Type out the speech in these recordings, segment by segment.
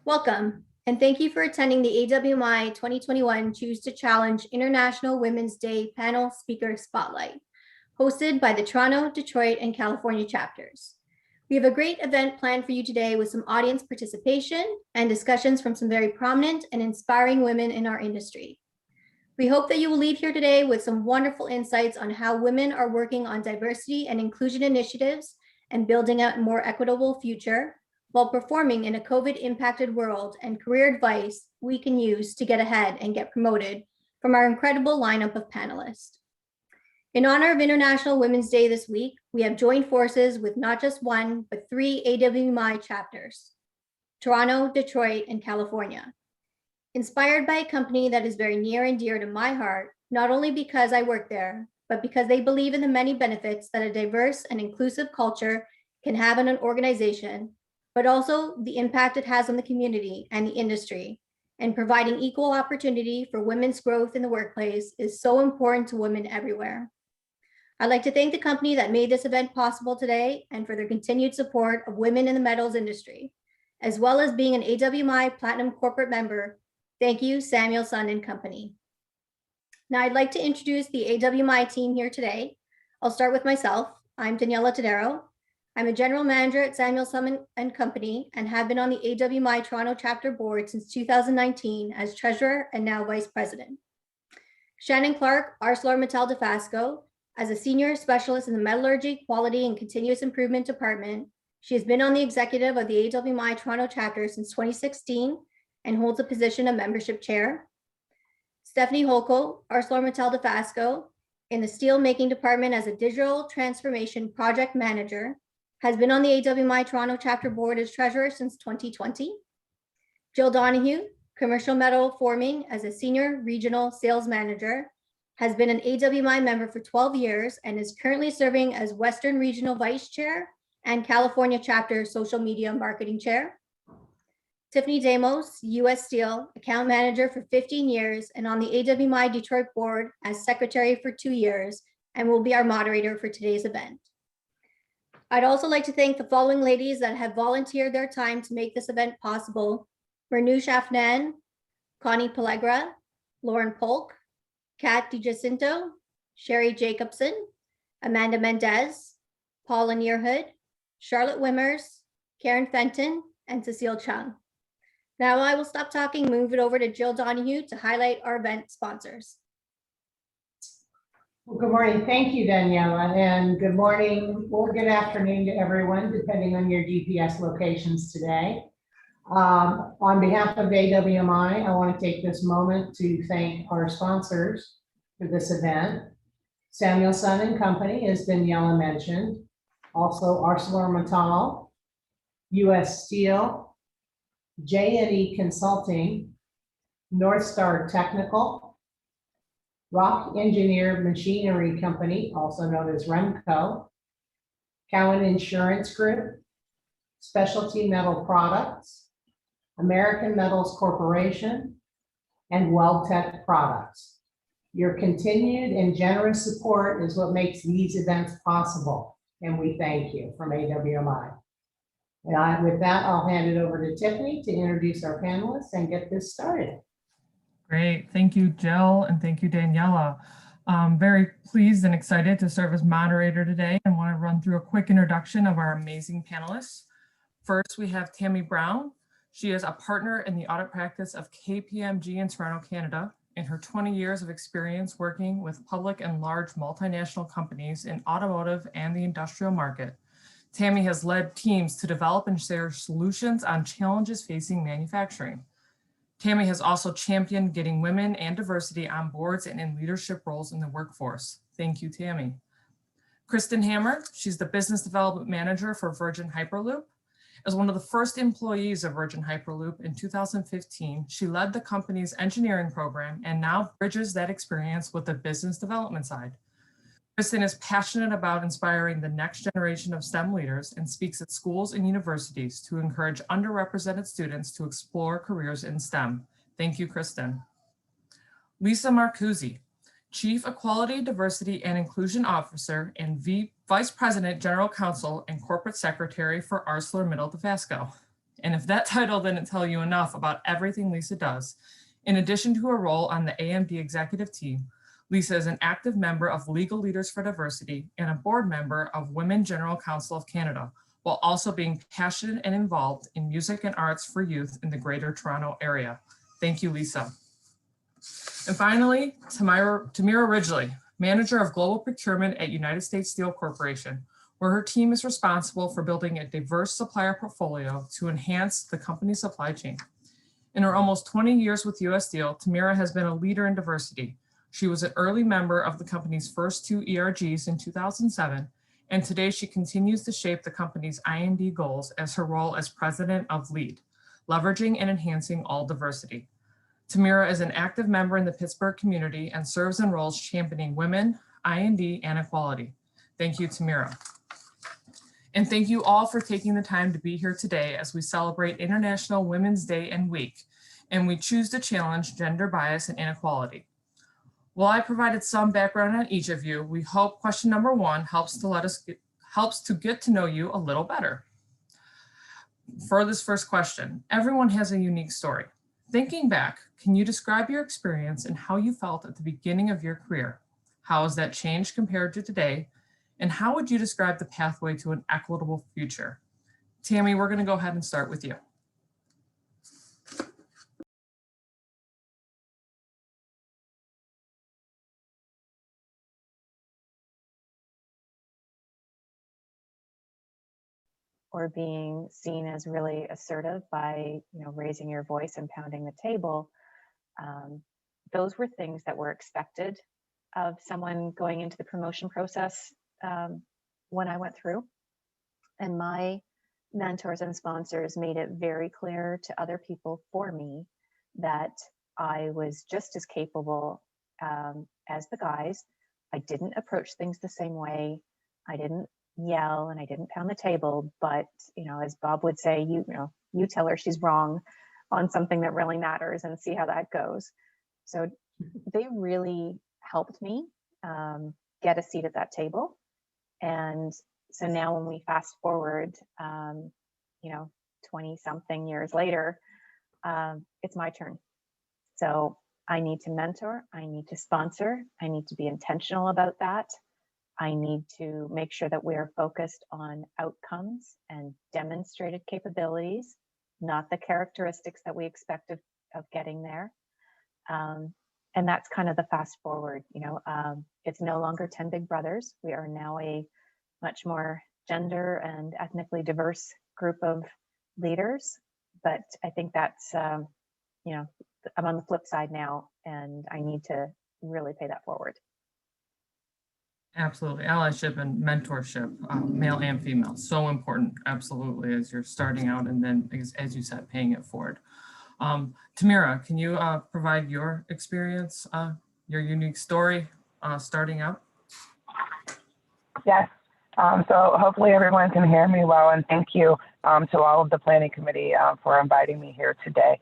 Welcome, and thank you for attending the AWMI 2021 Choose to Challenge International Women's Day Panel Speaker Spotlight, hosted by the Toronto, Detroit, and California chapters. We have a great event planned for you today with some audience participation and discussions from some very prominent and inspiring women in our industry. We hope that you will leave here today with some wonderful insights on how women are working on diversity and inclusion initiatives and building a more equitable future, while performing in a COVID-impacted world, and career advice we can use to get ahead and get promoted from our incredible lineup of panelists. In honor of International Women's Day this week, we have joined forces with not just one, but 3 AWMI chapters: Toronto, Detroit, and California. Inspired by a company that is very near and dear to my heart, not only because I work there, but because they believe in the many benefits that a diverse and inclusive culture can have in an organization, but also the impact it has on the community and the industry, and providing equal opportunity for women's growth in the workplace is so important to women everywhere. I'd like to thank the company that made this event possible today and for their continued support of women in the metals industry, as well as being an AWMI Platinum Corporate member. Thank you, Samuelson and Company. Now I'd like to introduce the AWMI team here today. I'll start with myself. I'm Daniela Tadero. I'm a general manager at Samuelson and Company and have been on the AWMI Toronto chapter board since 2019 as treasurer and now vice president. Shannon Clark, ArcelorMittal Dofasco, as a senior specialist in the metallurgy, quality, and continuous improvement department. She has been on the executive of the AWMI Toronto chapter since 2016 and holds a position of membership chair. Stephanie Holko, ArcelorMittal Dofasco, in the steel making department as a digital transformation project manager, has been on the AWMI Toronto chapter board as treasurer since 2020. Jill Donahue, commercial metal forming as a senior regional sales manager, has been an AWMI member for 12 years and is currently serving as Western Regional Vice Chair and California Chapter Social Media Marketing Chair. Tiffany Damos, US Steel, account manager for 15 years and on the AWMI Detroit board as secretary for 2 years, and will be our moderator for today's event. I'd also like to thank the following ladies that have volunteered their time to make this event possible: Marnouche Afnan, Connie Pellegra, Lauren Polk, Kat DiGiacinto, Sherry Jacobson, Amanda Mendez, Paula Nearhood, Charlotte Wimmers, Karen Fenton, and Cecile Chung. Now I will stop talking, move it over to Jill Donahue to highlight our event sponsors. Well, good morning. Thank you, Daniela, and good morning or good afternoon to everyone, depending on your GPS locations today. On behalf of AWMI, I want to take this moment to thank our sponsors for this event: Samuelson and Company, as Daniela mentioned, also ArcelorMittal, US Steel, J&E Consulting, North Star Technical, Rock Engineer Machinery Company, also known as Remco, Cowan Insurance Group, Specialty Metal Products, American Metals Corporation, and WeldTech Products. Your continued and generous support is what makes these events possible, and we thank you from AWMI. And with that, I'll hand it over to Tiffany to introduce our panelists and get this started. Great, thank you, Jill, and thank you, Daniela. I'm very pleased and excited to serve as moderator today and want to run through a quick introduction of our amazing panelists. First, we have Tammy Brown. She is a partner in the audit practice of KPMG in Toronto, Canada. In her 20 years of experience working with public and large multinational companies in automotive and the industrial market, Tammy has led teams to develop and share solutions on challenges facing manufacturing. Tammy has also championed getting women and diversity on boards and in leadership roles in the workforce. Thank you, Tammy. Kristen Hammer, she's the business development manager for Virgin Hyperloop. As one of the first employees of Virgin Hyperloop in 2015, she led the company's engineering program and now bridges that experience with the business development side. Kristen is passionate about inspiring the next generation of STEM leaders and speaks at schools and universities to encourage underrepresented students to explore careers in STEM. Thank you, Kristen. Lisa Marcuzzi, Chief Equality, Diversity, and Inclusion Officer and Vice President, General Counsel, and Corporate Secretary for ArcelorMittal Dofasco. And if that title didn't tell you enough about everything Lisa does, in addition to her role on the AMD executive team, Lisa is an active member of Legal Leaders for Diversity and a board member of Women General Council of Canada, while also being passionate and involved in music and arts for youth in the Greater Toronto Area. Thank you, Lisa. And finally, Tamira Ridgely, Manager of Global Procurement at United States Steel Corporation, where her team is responsible for building a diverse supplier portfolio to enhance the company's supply chain. In her almost 20 years with US Steel, Tamira has been a leader in diversity. She was an early member of the company's first 2 ERGs in 2007, and today she continues to shape the company's IND goals as her role as president of LEAD, leveraging and enhancing all diversity. Tamira is an active member in the Pittsburgh community and serves in roles championing women, IND, and equality. Thank you, Tamira. And thank you all for taking the time to be here today as we celebrate International Women's Day and Week, and we choose to challenge gender bias and inequality. While I provided some background on each of you, we hope question number 1 helps to get to know you a little better. For this first question, everyone has a unique story. Thinking back, can you describe your experience and how you felt at the beginning of your career? How has that changed compared to today? And how would you describe the pathway to an equitable future? Tammy, we're going to go ahead and start with you. Or being seen as really assertive by, raising your voice and pounding the table. Those were things that were expected of someone going into the promotion process when I went through. And my mentors and sponsors made it very clear to other people for me that I was just as capable as the guys. I didn't approach things the same way. I didn't yell and I didn't pound the table, but as Bob would say, you tell her she's wrong on something that really matters and see how that goes. So they really helped me get a seat at that table. And so now when we fast forward 20 something years later, it's my turn. So I need to mentor, I need to sponsor, I need to be intentional about that. I need to make sure that we're focused on outcomes and demonstrated capabilities, not the characteristics that we expect of getting there. And that's kind of the fast forward, it's no longer 10 big brothers. We are now a much more gender and ethnically diverse group of leaders. But I think that's, I'm on the flip side now and I need to really pay that forward. Absolutely. Allyship and mentorship, male and female, so important. Absolutely. As you're starting out and then, as you said, paying it forward. Tamira, can you provide your experience, your unique story starting out? Yes. So hopefully everyone can hear me well, and thank you to all of the planning committee for inviting me here today.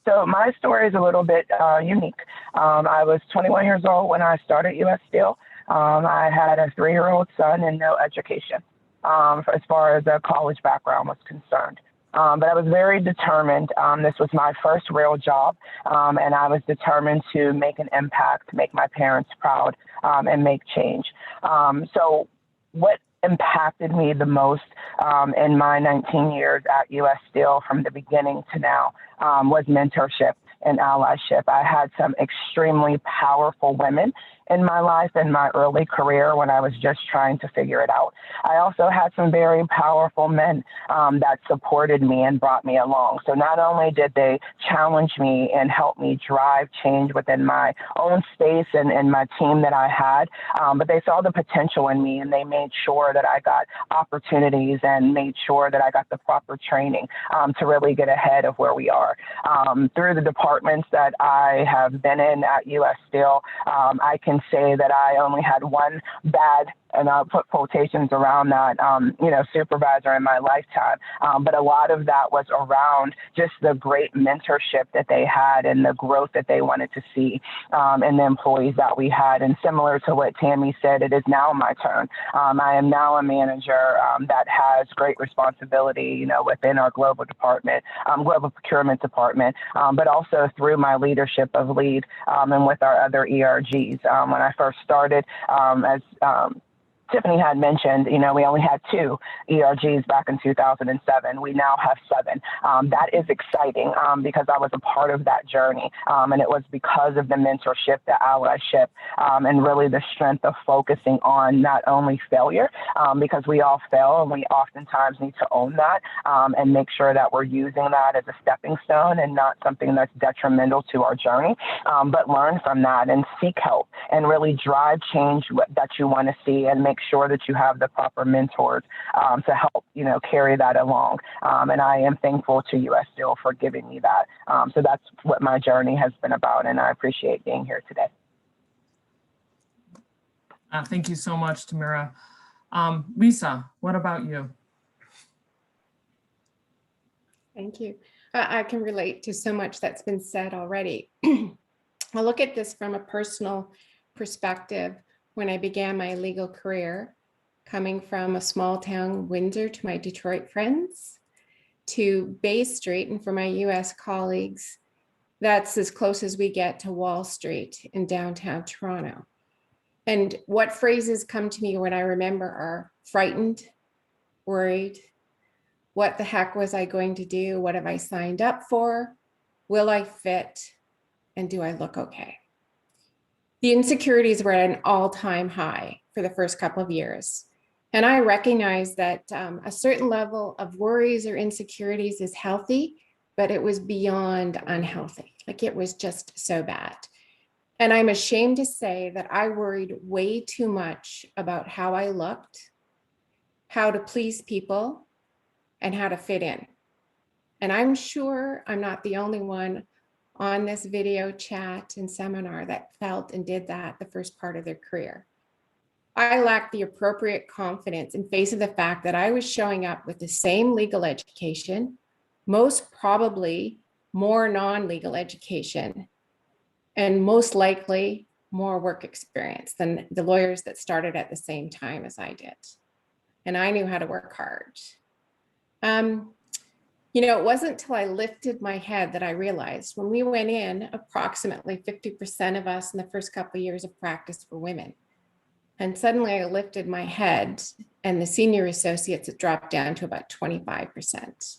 So my story is a little bit unique. I was 21 years old when I started US Steel. I had a 3-year-old son and no education as far as a college background was concerned. But I was very determined. This was my first real job, and I was determined to make an impact, make my parents proud, and make change. So what impacted me the most in my 19 years at US Steel from the beginning to now was mentorship and allyship. I had some extremely powerful women in my life in my early career when I was just trying to figure it out. I also had some very powerful men that supported me and brought me along. So not only did they challenge me and help me drive change within my own space and my team that I had, but they saw the potential in me and they made sure that I got opportunities and made sure that I got the proper training to really get ahead of where we are. Through the departments that I have been in at US Steel, I can say that I only had one bad and I'll put quotations around that, supervisor in my lifetime. But a lot of that was around just the great mentorship that they had and the growth that they wanted to see in the employees that we had. And similar to what Tammy said, it is now my turn. I am now a manager that has great responsibility, within our global department, global procurement department, but also through my leadership of lead and with our other ERGs. When I first started, as Tiffany had mentioned, we only had 2 ERGs back in 2007. We now have 7. That is exciting because I was a part of that journey. And it was because of the mentorship, the allyship, and really the strength of focusing on not only failure, because we all fail and we oftentimes need to own that and make sure that we're using that as a stepping stone and not something that's detrimental to our journey, but learn from that and seek help and really drive change that you want to see and make sure that you have the proper mentors to help, carry that along. And I am thankful to U.S. Steel for giving me that. So that's what my journey has been about, and I appreciate being here today. Thank you so much, Tamara. Lisa, what about you? Thank you. I can relate to so much that's been said already. I'll look at this from a personal perspective. When I began my legal career, coming from a small town, Windsor, to my Detroit friends, to Bay Street, and for my US colleagues, that's as close as we get to Wall Street in downtown Toronto. And what phrases come to me when I remember are frightened, worried, what the heck was I going to do? What have I signed up for? Will I fit? And do I look okay? The insecurities were at an all-time high for the first couple of years. And I recognize that a certain level of worries or insecurities is healthy, but it was beyond unhealthy. Like, it was just so bad. And I'm ashamed to say that I worried way too much about how I looked, how to please people, and how to fit in. And I'm sure I'm not the only one on this video chat and seminar that felt and did that the first part of their career. I lacked the appropriate confidence in face of the fact that I was showing up with the same legal education, most probably more non-legal education, and most likely more work experience than the lawyers that started at the same time as I did. And I knew how to work hard. It wasn't until I lifted my head that I realized when we went in, approximately 50% of us in the first couple of years of practice were women. And suddenly I lifted my head, and the senior associates, it dropped down to about 25%.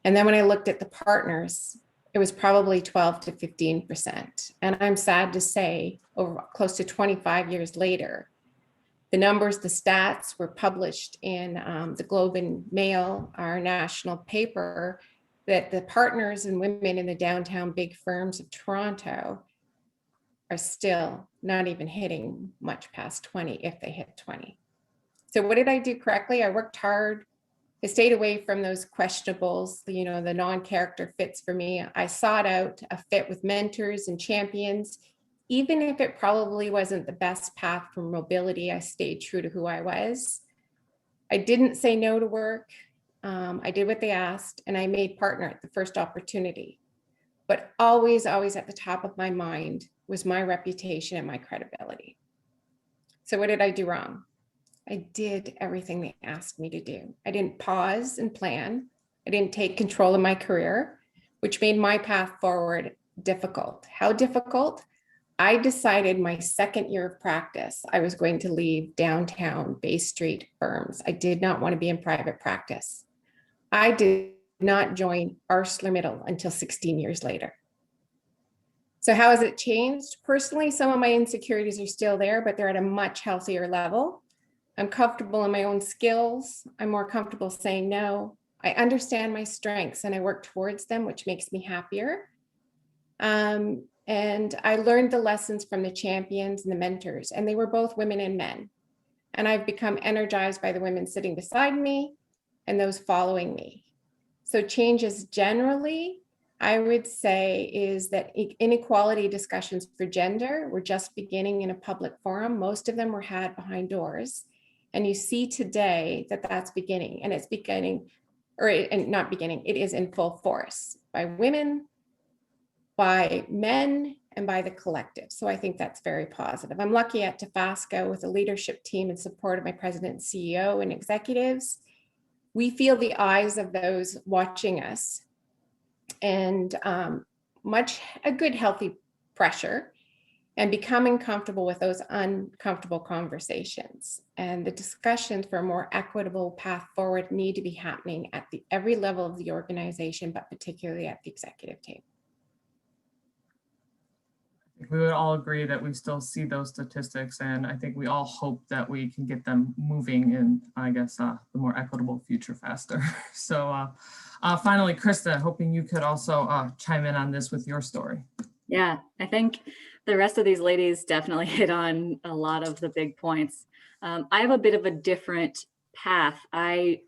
And then when I looked at the partners, it was probably 12 to 15%. And I'm sad to say, over close to 25 years later, the numbers, the stats were published in the Globe and Mail, our national paper, that the partners and women in the downtown big firms of Toronto are still not even hitting much past 20, if they hit 20. So what did I do correctly? I worked hard. I stayed away from those questionables, the non-character fits for me. I sought out a fit with mentors and champions. Even if it probably wasn't the best path for mobility, I stayed true to who I was. I didn't say no to work. I did what they asked, and I made partner at the first opportunity. But always, always at the top of my mind was my reputation and my credibility. So what did I do wrong? I did everything they asked me to do. I didn't pause and plan. I didn't take control of my career, which made my path forward difficult. How difficult? I decided my second year of practice, I was going to leave downtown Bay Street firms. I did not want to be in private practice. I did not join ArcelorMittal until 16 years later. So how has it changed? Personally, some of my insecurities are still there, but they're at a much healthier level. I'm comfortable in my own skills. I'm more comfortable saying no. I understand my strengths and I work towards them, which makes me happier. And I learned the lessons from the champions and the mentors, and they were both women and men. And I've become energized by the women sitting beside me and those following me. So change is generally I would say is that inequality discussions for gender were just beginning in a public forum. Most of them were had behind doors. And you see today that that's beginning, and it's beginning, and not beginning, it is in full force by women, by men, and by the collective. So I think that's very positive. I'm lucky at Tafasco with a leadership team in support of my president, and CEO, and executives. We feel the eyes of those watching us, and a good healthy pressure, and becoming comfortable with those uncomfortable conversations. And the discussions for a more equitable path forward need to be happening at every level of the organization, but particularly at the executive table. We would all agree that we still see those statistics, and I think we all hope that we can get them moving in, I guess, the more equitable future faster. So finally, Krista, hoping you could also chime in on this with your story. Yeah, I think the rest of these ladies definitely hit on a lot of the big points. I have a bit of a different path. I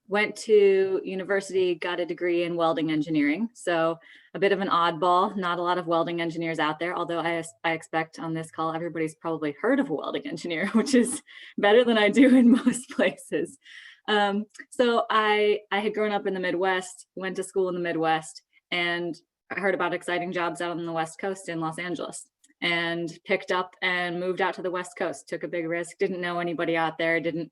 went to university, got a degree in welding engineering. So a bit of an oddball, not a lot of welding engineers out there, although I expect on this call, everybody's probably heard of a welding engineer, which is better than I do in most places. So I had grown up in the Midwest, went to school in the Midwest, and I heard about exciting jobs out on the West Coast in Los Angeles, and picked up and moved out to the West Coast, took a big risk, didn't know anybody out there, didn't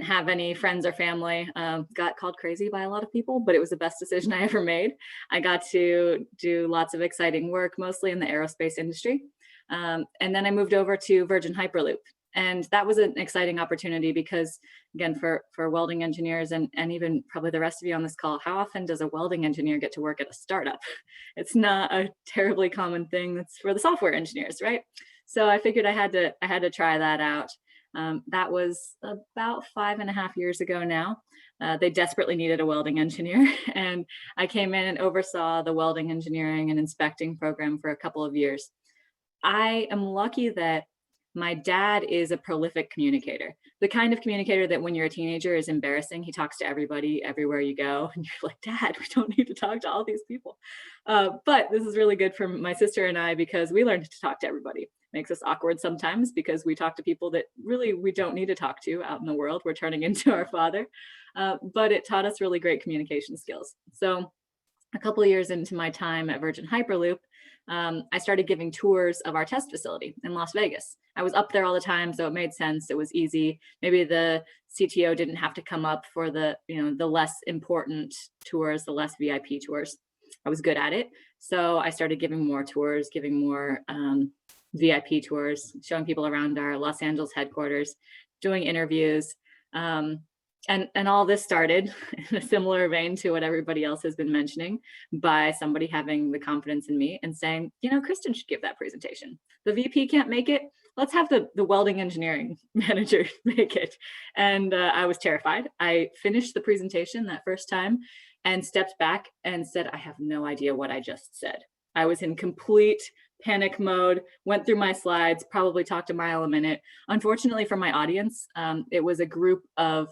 have any friends or family, got called crazy by a lot of people, but it was the best decision I ever made. I got to do lots of exciting work, mostly in the aerospace industry. And then I moved over to Virgin Hyperloop. And that was an exciting opportunity because, again, for welding engineers and even probably the rest of you on this call, how often does a welding engineer get to work at a startup? It's not a terribly common thing. That's for the software engineers, right? So I figured I had to try that out. That was about 5.5 years ago now. They desperately needed a welding engineer, and I came in and oversaw the welding engineering and inspecting program for a couple of years. I am lucky that my dad is a prolific communicator, the kind of communicator that when you're a teenager is embarrassing. He talks to everybody everywhere you go, and you're like, Dad, we don't need to talk to all these people. But this is really good for my sister and I because we learned to talk to everybody. Makes us awkward sometimes because we talk to people that really we don't need to talk to out in the world. We're turning into our father, but it taught us really great communication skills. So a couple of years into my time at Virgin Hyperloop, I started giving tours of our test facility in Las Vegas. I was up there all the time, so it made sense. It was easy. Maybe the CTO didn't have to come up for the less important tours, the less VIP tours. I was good at it. So I started giving more tours, giving more VIP tours, showing people around our Los Angeles headquarters, doing interviews. And all this started in a similar vein to what everybody else has been mentioning by somebody having the confidence in me and saying, Kristen should give that presentation. The VP can't make it. Let's have the welding engineering manager make it. And I was terrified. I finished the presentation that first time and stepped back and said, I have no idea what I just said. I was in complete panic mode, went through my slides, probably talked a mile a minute. Unfortunately for my audience, it was a group of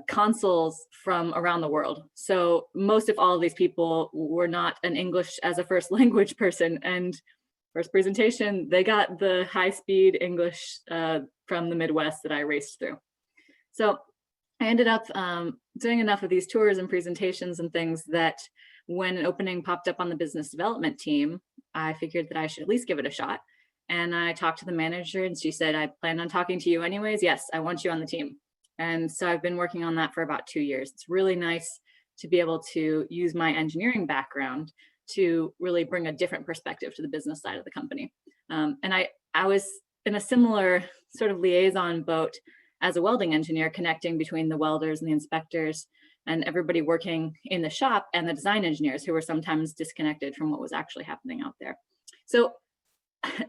consuls from around the world. So most of all of these people were not an English as a first language person. And first presentation, they got the high-speed English from the Midwest that I raced through. So I ended up doing enough of these tours and presentations and things that when an opening popped up on the business development team, I figured that I should at least give it a shot. And I talked to the manager and she said, I plan on talking to you anyways. Yes, I want you on the team. And so I've been working on that for about 2 years. It's really nice to be able to use my engineering background to really bring a different perspective to the business side of the company. And I was in a similar sort of liaison boat as a welding engineer, connecting between the welders and the inspectors and everybody working in the shop and the design engineers who were sometimes disconnected from what was actually happening out there. So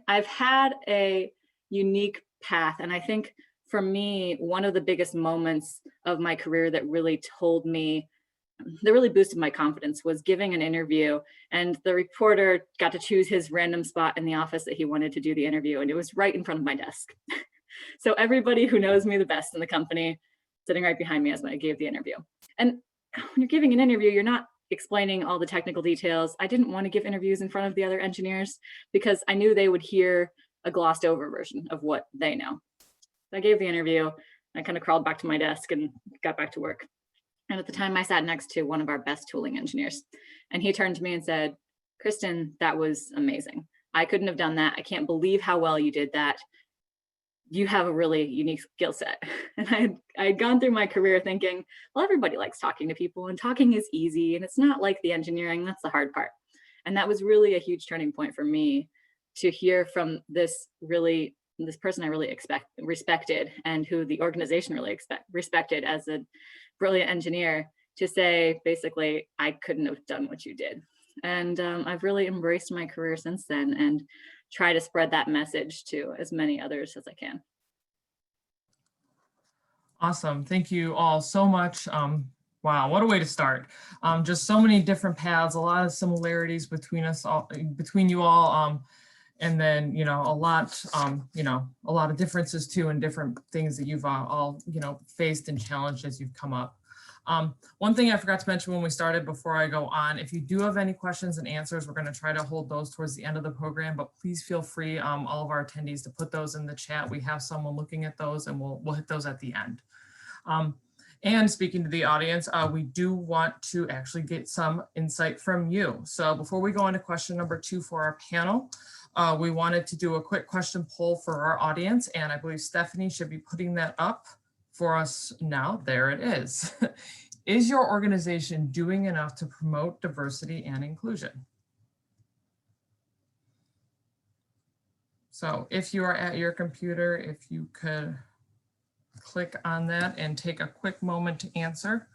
I've had a unique path. And I think for me, one of the biggest moments of my career that really boosted my confidence was giving an interview, and the reporter got to choose his random spot in the office that he wanted to do the interview. And it was right in front of my desk. So everybody who knows me the best in the company sitting right behind me as I gave the interview. And when you're giving an interview, you're not explaining all the technical details. I didn't want to give interviews in front of the other engineers because I knew they would hear a glossed over version of what they know. I gave the interview. I kind of crawled back to my desk and got back to work. And at the time I sat next to one of our best tooling engineers, and he turned to me and said, "Kristen, that was amazing. I couldn't have done that. I can't believe how well you did that. You have a really unique skill set." And I had gone through my career thinking, well, everybody likes talking to people and talking is easy and it's not like the engineering, that's the hard part. And that was really a huge turning point for me to hear from this person I really respected, and who the organization really respected as a brilliant engineer, to say, basically, I couldn't have done what you did. And I've really embraced my career since then and try to spread that message to as many others as I can. Awesome. Thank you all so much. Wow, what a way to start. Just so many different paths, a lot of similarities between us all, between you all. And then, a lot, a lot of differences too, and different things that you've all, faced and challenged as you've come up. One thing I forgot to mention when we started before I go on, if you do have any questions and answers, we're going to try to hold those towards the end of the program, but please feel free, all of our attendees, to put those in the chat. We have someone looking at those, and we'll hit those at the end. And speaking to the audience, we do want to actually get some insight from you. So before we go on to question number 2 for our panel, we wanted to do a quick question poll for our audience, and I believe Stephanie should be putting that up for us now. There it is. Is your organization doing enough to promote diversity and inclusion? So if you are at your computer, if you could click on that and take a quick moment to answer.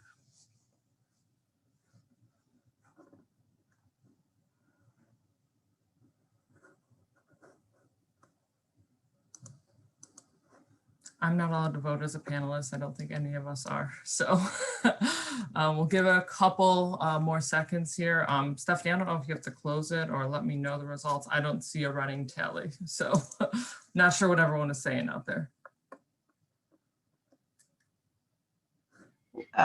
I'm not allowed to vote as a panelist. I don't think any of us are. So we'll give it a couple more seconds here. Stephanie, I don't know if you have to close it or let me know the results. I don't see a running tally. So not sure what everyone is saying out there.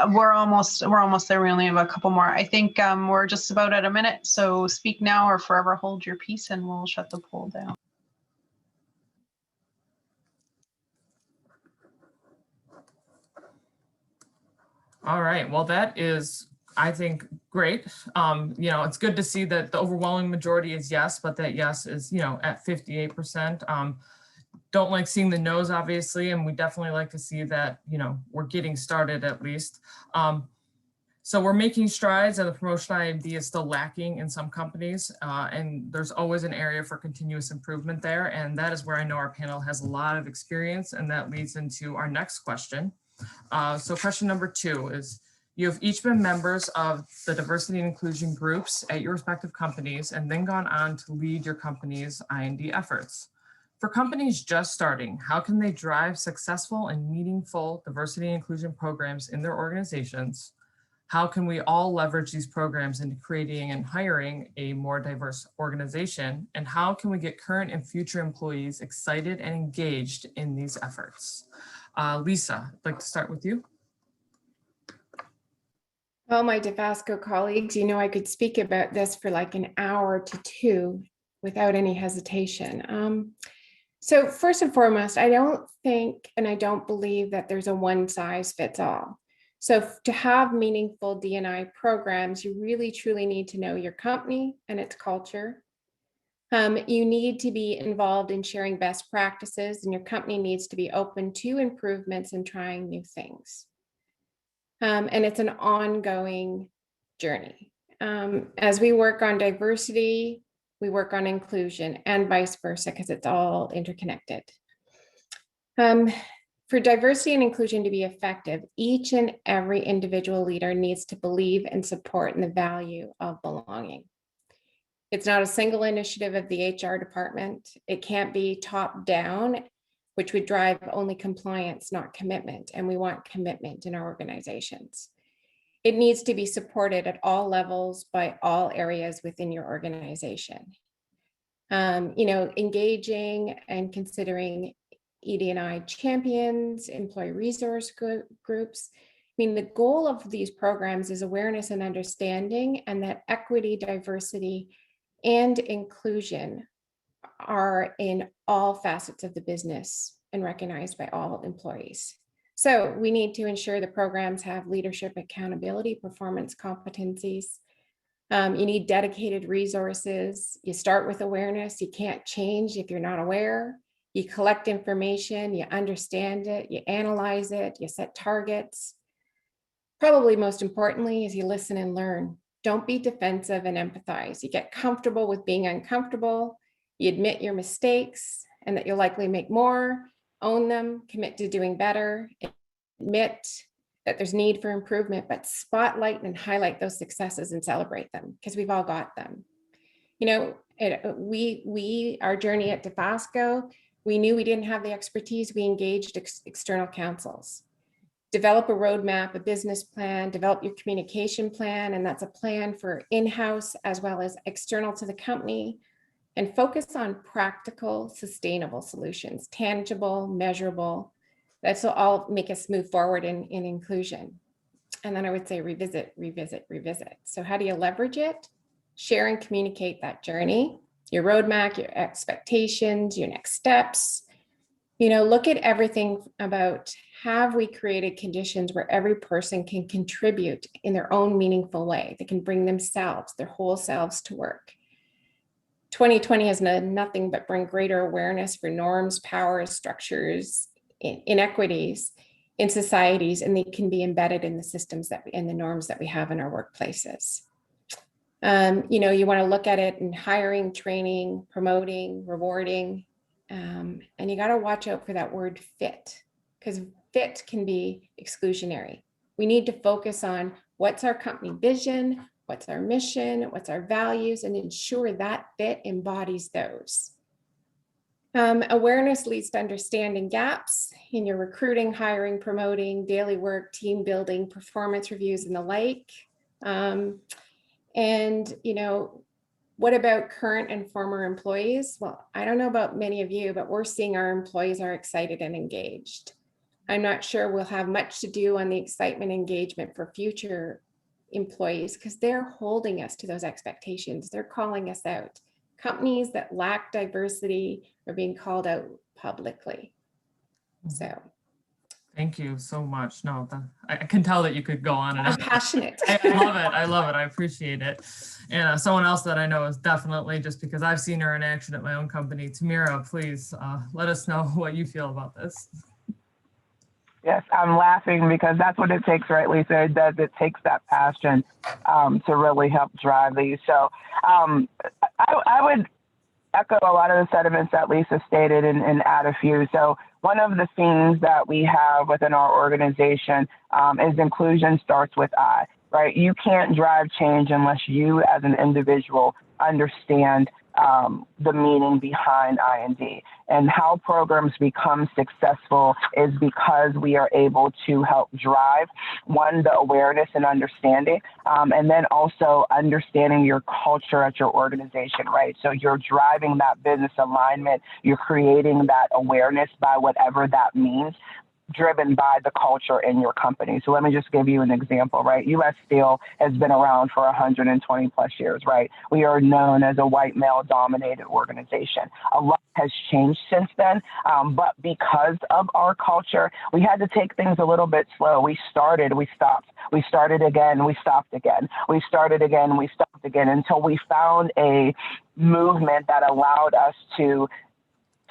We're almost there. We only have a couple more. I think we're just about at a minute. So speak now or forever hold your peace, and we'll shut the poll down. All right, well, that is, I think, great. It's good to see that the overwhelming majority is yes, but that yes is, at 58%. Don't like seeing the no's, obviously, and we definitely like to see that, we're getting started at least. So we're making strides, and the promotion IMD is still lacking in some companies, and there's always an area for continuous improvement there, and that is where I know our panel has a lot of experience, and that leads into our next question. So question number 2 is, you have each been members of the diversity and inclusion groups at your respective companies and then gone on to lead your company's IND efforts. For companies just starting, how can they drive successful and meaningful diversity and inclusion programs in their organizations? How can we all leverage these programs into creating and hiring a more diverse organization? And how can we get current and future employees excited and engaged in these efforts? Lisa, I'd like to start with you. Well, my DeFasco colleagues, I could speak about this for like an hour to 2 without any hesitation. So first and foremost, I don't think and I don't believe that there's a one size fits all. So to have meaningful D&I programs, you really truly need to know your company and its culture. You need to be involved in sharing best practices, and your company needs to be open to improvements and trying new things. And it's an ongoing journey. As we work on diversity, we work on inclusion, and vice versa, because it's all interconnected. For diversity and inclusion to be effective, each and every individual leader needs to believe and support in the value of belonging. It's not a single initiative of the HR department. It can't be top down, which would drive only compliance, not commitment. And we want commitment in our organizations. It needs to be supported at all levels by all areas within your organization. Engaging and considering ED&I champions, employee resource groups. mean, the goal of these programs is awareness and understanding, and that equity, diversity, and inclusion are in all facets of the business and recognized by all employees. So we need to ensure the programs have leadership, accountability, performance competencies. You need dedicated resources. You start with awareness. You can't change if you're not aware. You collect information, you understand it, you analyze it, you set targets. Probably most importantly is you listen and learn. Don't be defensive and empathize. You get comfortable with being uncomfortable. You admit your mistakes and that you'll likely make more, own them, commit to doing better, admit that there's need for improvement, but spotlight and highlight those successes and celebrate them because we've all got them. You know, our journey at Dofasco, we knew we didn't have the expertise. We engaged external counsels. Develop a roadmap, a business plan, develop your communication plan, and that's a plan for in-house as well as external to the company, and focus on practical, sustainable solutions, tangible, measurable. That's will all make us move forward in inclusion. And then I would say revisit, revisit, revisit. So how do you leverage it? Share and communicate that journey, your roadmap, your expectations, your next steps. You know, look at everything about, have we created conditions where every person can contribute in their own meaningful way? They can bring themselves, their whole selves to work. 2020 has done nothing but bring greater awareness for norms, powers, structures, inequities in societies, and they can be embedded in the systems and the norms that we have in our workplaces. You know, you want to look at it in hiring, training, promoting, rewarding, and you got to watch out for that word fit, because fit can be exclusionary. We need to focus on what's our company vision, what's our mission, what's our values, and ensure that fit embodies those. Awareness leads to understanding gaps in your recruiting, hiring, promoting, daily work, team building, performance reviews, and the like. And, you know, what about current and former employees? Well, I don't know about many of you, but we're seeing our employees are excited and engaged. I'm not sure we'll have much to do on the excitement engagement for future employees because they're holding us to those expectations. They're calling us out. Companies that lack diversity are being called out publicly. So. Thank you so much. No, I can tell that you could go on and I'm on. passionate. I love it. I love it. I appreciate it. And someone else that I know is definitely, just because I've seen her in action at my own company, Tamira, please let us know what you feel about this. Yes, I'm laughing because that's what it takes, right, Lisa? It takes that passion to really help drive these. So I would echo a lot of the sentiments that Lisa stated and add a few. So one of the themes that we have within our organization is inclusion starts with I, right? You can't drive change unless you as an individual understand the meaning behind I&D. And how programs become successful is because we are able to help drive, one, the awareness and understanding, and then also understanding your culture at your organization, right? So you're driving that business alignment, you're creating that awareness by whatever that means, driven by the culture in your company. So let me just give you an example, right? U.S. Steel has been around for 120 plus years, right? We are known as a white male dominated organization. A lot has changed since then, but because of our culture, we had to take things a little bit slow. We started, we stopped. We started again, we stopped again. We started again, we stopped again until we found a movement that allowed us to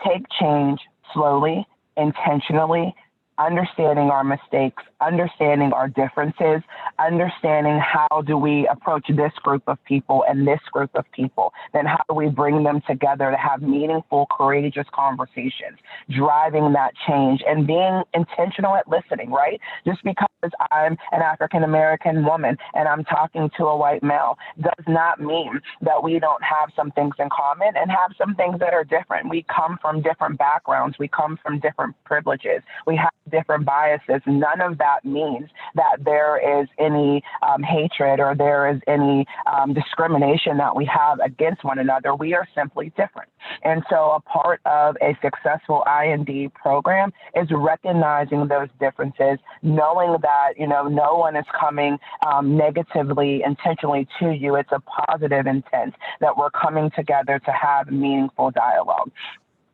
take change slowly, intentionally, understanding our mistakes, understanding our differences, understanding how do we approach this group of people and this group of people, then how do we bring them together to have meaningful, courageous conversations, driving that change and being intentional at listening, right? Just because I'm an African-American woman and I'm talking to a white male does not mean that we don't have some things in common and have some things that are different. We come from different backgrounds. We come from different privileges. We have different biases, none of that means that there is any hatred or there is any discrimination that we have against one another. We are simply different. And so a part of a successful IND program is recognizing those differences, knowing that, no one is coming negatively, intentionally to you. It's a positive intent that we're coming together to have meaningful dialogue.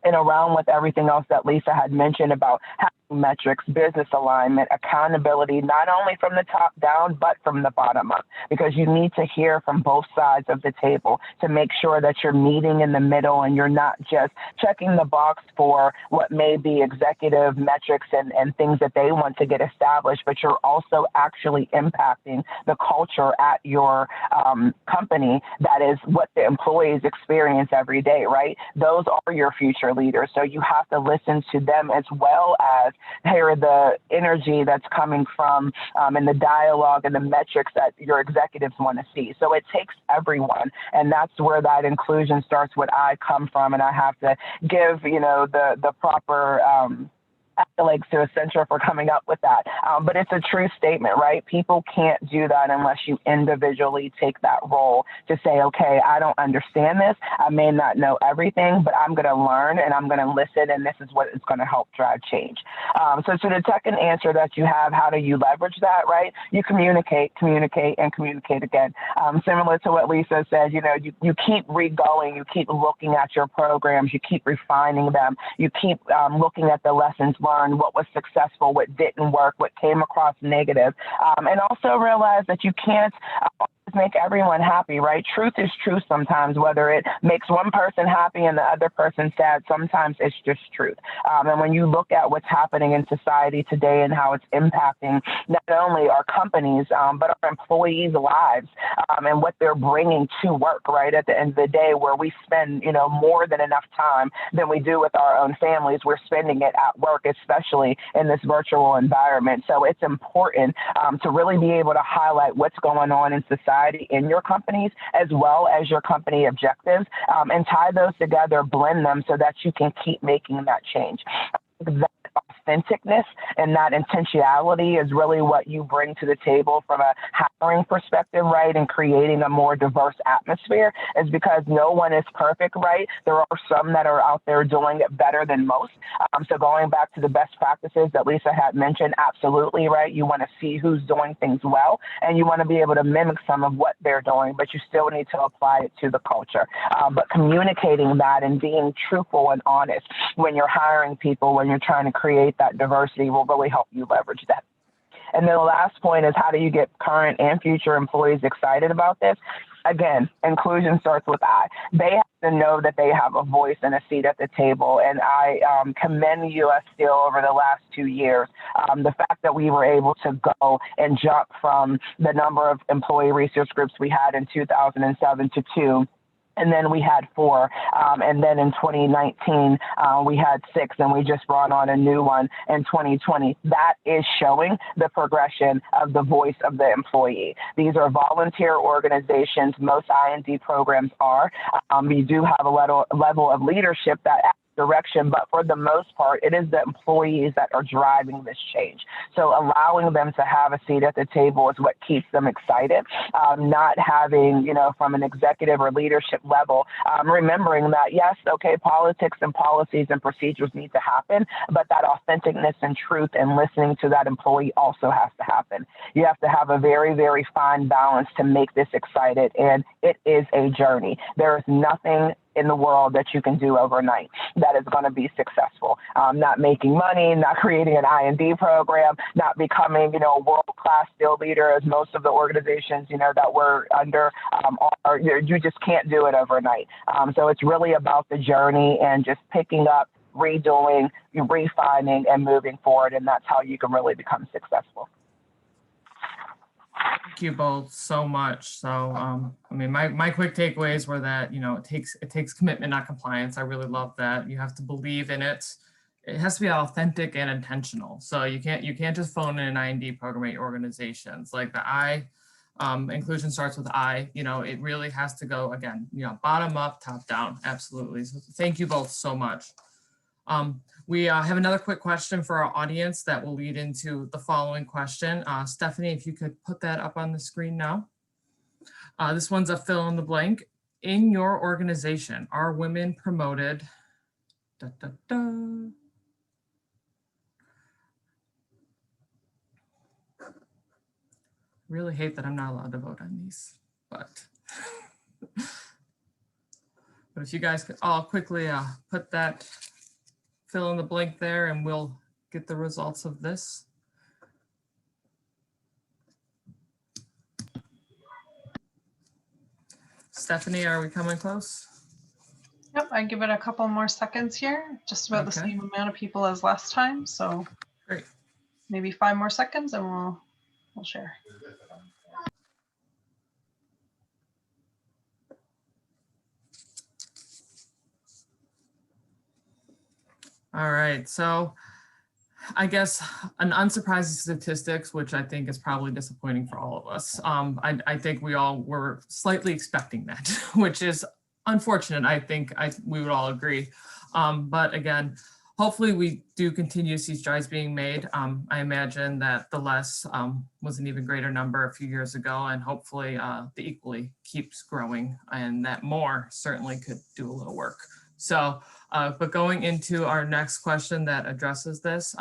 And around with everything else that Lisa had mentioned about having metrics, business alignment, accountability, not only from the top down, but from the bottom up, because you need to hear from both sides of the table to make sure that you're meeting in the middle and you're not just checking the box for what may be executive metrics and things that they want to get established, but you're also actually impacting the culture at your company. That is what the employees experience every day, right? Those are your future leaders. So you have to listen to them as well as hear the energy that's coming from and the dialogue and the metrics that your executives want to see. So it takes everyone. And that's where that inclusion starts, what I come from. And I have to give, the proper accolades to Accenture for coming up with that. But it's a true statement, right? People can't do that unless you individually take that role to say, okay, I don't understand this. I may not know everything, but I'm going to learn and I'm going to listen. And this is what is going to help drive change. So to the second answer that you have, how do you leverage that, right? You communicate, and communicate again. Similar to what Lisa said, you keep re-going, you keep looking at your programs, you keep refining them, you keep looking at the lessons learned, what was successful, what didn't work, what came across negative, and also realize that you can't make everyone happy, right? Truth is truth sometimes, whether it makes one person happy and the other person sad, sometimes it's just truth. And when you look at what's happening in society today and how it's impacting not only our companies, but our employees' lives and what they're bringing to work, right? At the end of the day, where we spend, more than enough time than we do with our own families, we're spending it at work, especially in this virtual environment. So it's important to really be able to highlight what's going on in society in your companies, as well as your company objectives, and tie those together, blend them so that you can keep making that change. That authenticness and that intentionality is really what you bring to the table from a hiring perspective, right? And creating a more diverse atmosphere is because no one is perfect, right? There are some that are out there doing it better than most. So going back to the best practices that Lisa had mentioned, absolutely, right? You want to see who's doing things well, and you want to be able to mimic some of what they're doing, but you still need to apply it to the culture. But communicating that and being truthful and honest when you're hiring people, when you're trying to create that diversity, will really help you leverage that. And then the last point is, how do you get current and future employees excited about this? Again, inclusion starts with I. They have to know that they have a voice and a seat at the table. And I commend US Steel over the last 2 years. The fact that we were able to go and jump from the number of employee resource groups we had in 2007 to 2. And then we had 4. And then in 2019, we had 6, and we just brought on a new one in 2020. That is showing the progression of the voice of the employee. These are volunteer organizations. Most IND programs are. We do have a level of leadership that direction, but for the most part, it is the employees that are driving this change. So allowing them to have a seat at the table is what keeps them excited. Not having, from an executive or leadership level, remembering that, yes, okay, politics and policies and procedures need to happen, but that authenticness and truth and listening to that employee also has to happen. You have to have a very, very fine balance to make this excited, and it is a journey. There is nothing in the world that you can do overnight that is going to be successful. Not making money, not creating an IND program, not becoming, a world-class steel leader, as most of the organizations, that we're under are. You just can't do it overnight. So it's really about the journey and just picking up, redoing, refining, and moving forward. And that's how you can really become successful. Thank you both so much. So, my quick takeaways were that, it takes commitment, not compliance. I really love that. You have to believe in it. It has to be authentic and intentional. So you can't just phone in an IND program at your organizations. Like the I, inclusion starts with I. It really has to go again. Bottom up, top down. Absolutely. So thank you both so much. We have another quick question for our audience that will lead into the following question. Stephanie, if you could put that up on the screen now. This one's a fill in the blank. In your organization, are women promoted? Da, da, da. Really hate that I'm not allowed to vote on these, but if you guys could all quickly put that fill in the blank there, and we'll get the results of this. Stephanie, are we coming close? Yep, I give it a couple more seconds here, just about the Okay. same amount of people as last time. So Great. maybe 5 more seconds and we'll share. All right, so I guess an unsurprising statistics, which I think is probably disappointing for all of us. I think we all were slightly expecting that, which is unfortunate. I think we would all agree. But again, hopefully we do continue to see strides being made. I imagine that the less was an even greater number a few years ago, and hopefully the equally keeps growing, and that more certainly could do a little work. So, but going into our next question that addresses this,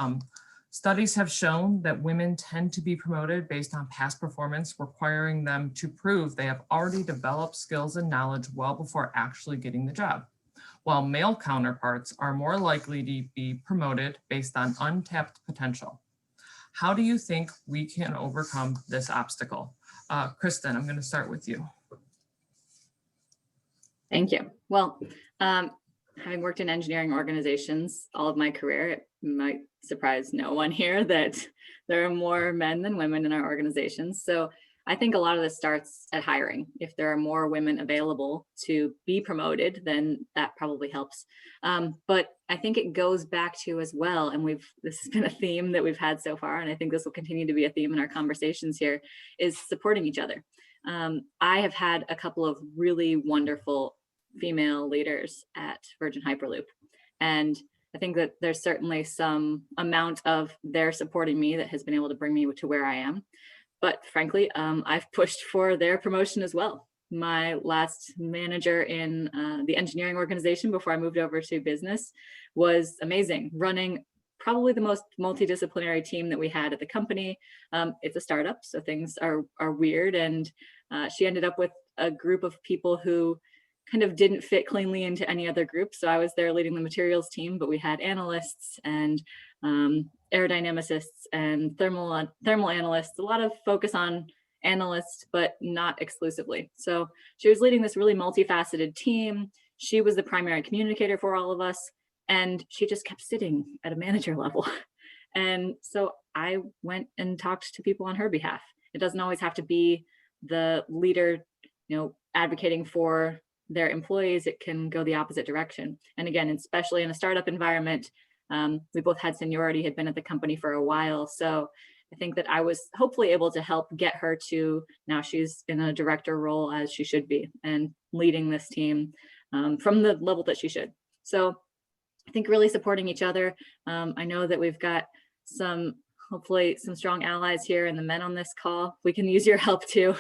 studies have shown that women tend to be promoted based on past performance, requiring them to prove they have already developed skills and knowledge well before actually getting the job, while male counterparts are more likely to be promoted based on untapped potential. How do you think we can overcome this obstacle? Kristen, I'm going to start with you. Thank you. Well, having worked in engineering organizations all of my career, it might surprise no one here that there are more men than women in our organizations. So I think a lot of this starts at hiring. If there are more women available to be promoted, then that probably helps. But I think it goes back to as well, and this has been a theme that we've had so far, and I think this will continue to be a theme in our conversations here, is supporting each other. I have had a couple of really wonderful female leaders at Virgin Hyperloop. And I think that there's certainly some amount of their supporting me that has been able to bring me to where I am. But frankly, I've pushed for their promotion as well. My last manager in the engineering organization before I moved over to business was amazing, running probably the most multidisciplinary team that we had at the company. It's a startup, so things are weird. And she ended up with a group of people who kind of didn't fit cleanly into any other group. So I was there leading the materials team, but we had analysts and aerodynamicists and thermal analysts, a lot of focus on analysts, but not exclusively. So she was leading this really multifaceted team. She was the primary communicator for all of us, and she just kept sitting at a manager level. And so I went and talked to people on her behalf. It doesn't always have to be the leader, advocating for their employees. It can go the opposite direction. And again, especially in a startup environment, we both had seniority, had been at the company for a while. So I think that I was hopefully able to help get her to, now she's in a director role as she should be and leading this team from the level that she should. So I think really supporting each other. I know that we've got hopefully some strong allies here and the men on this call. We can use your help too.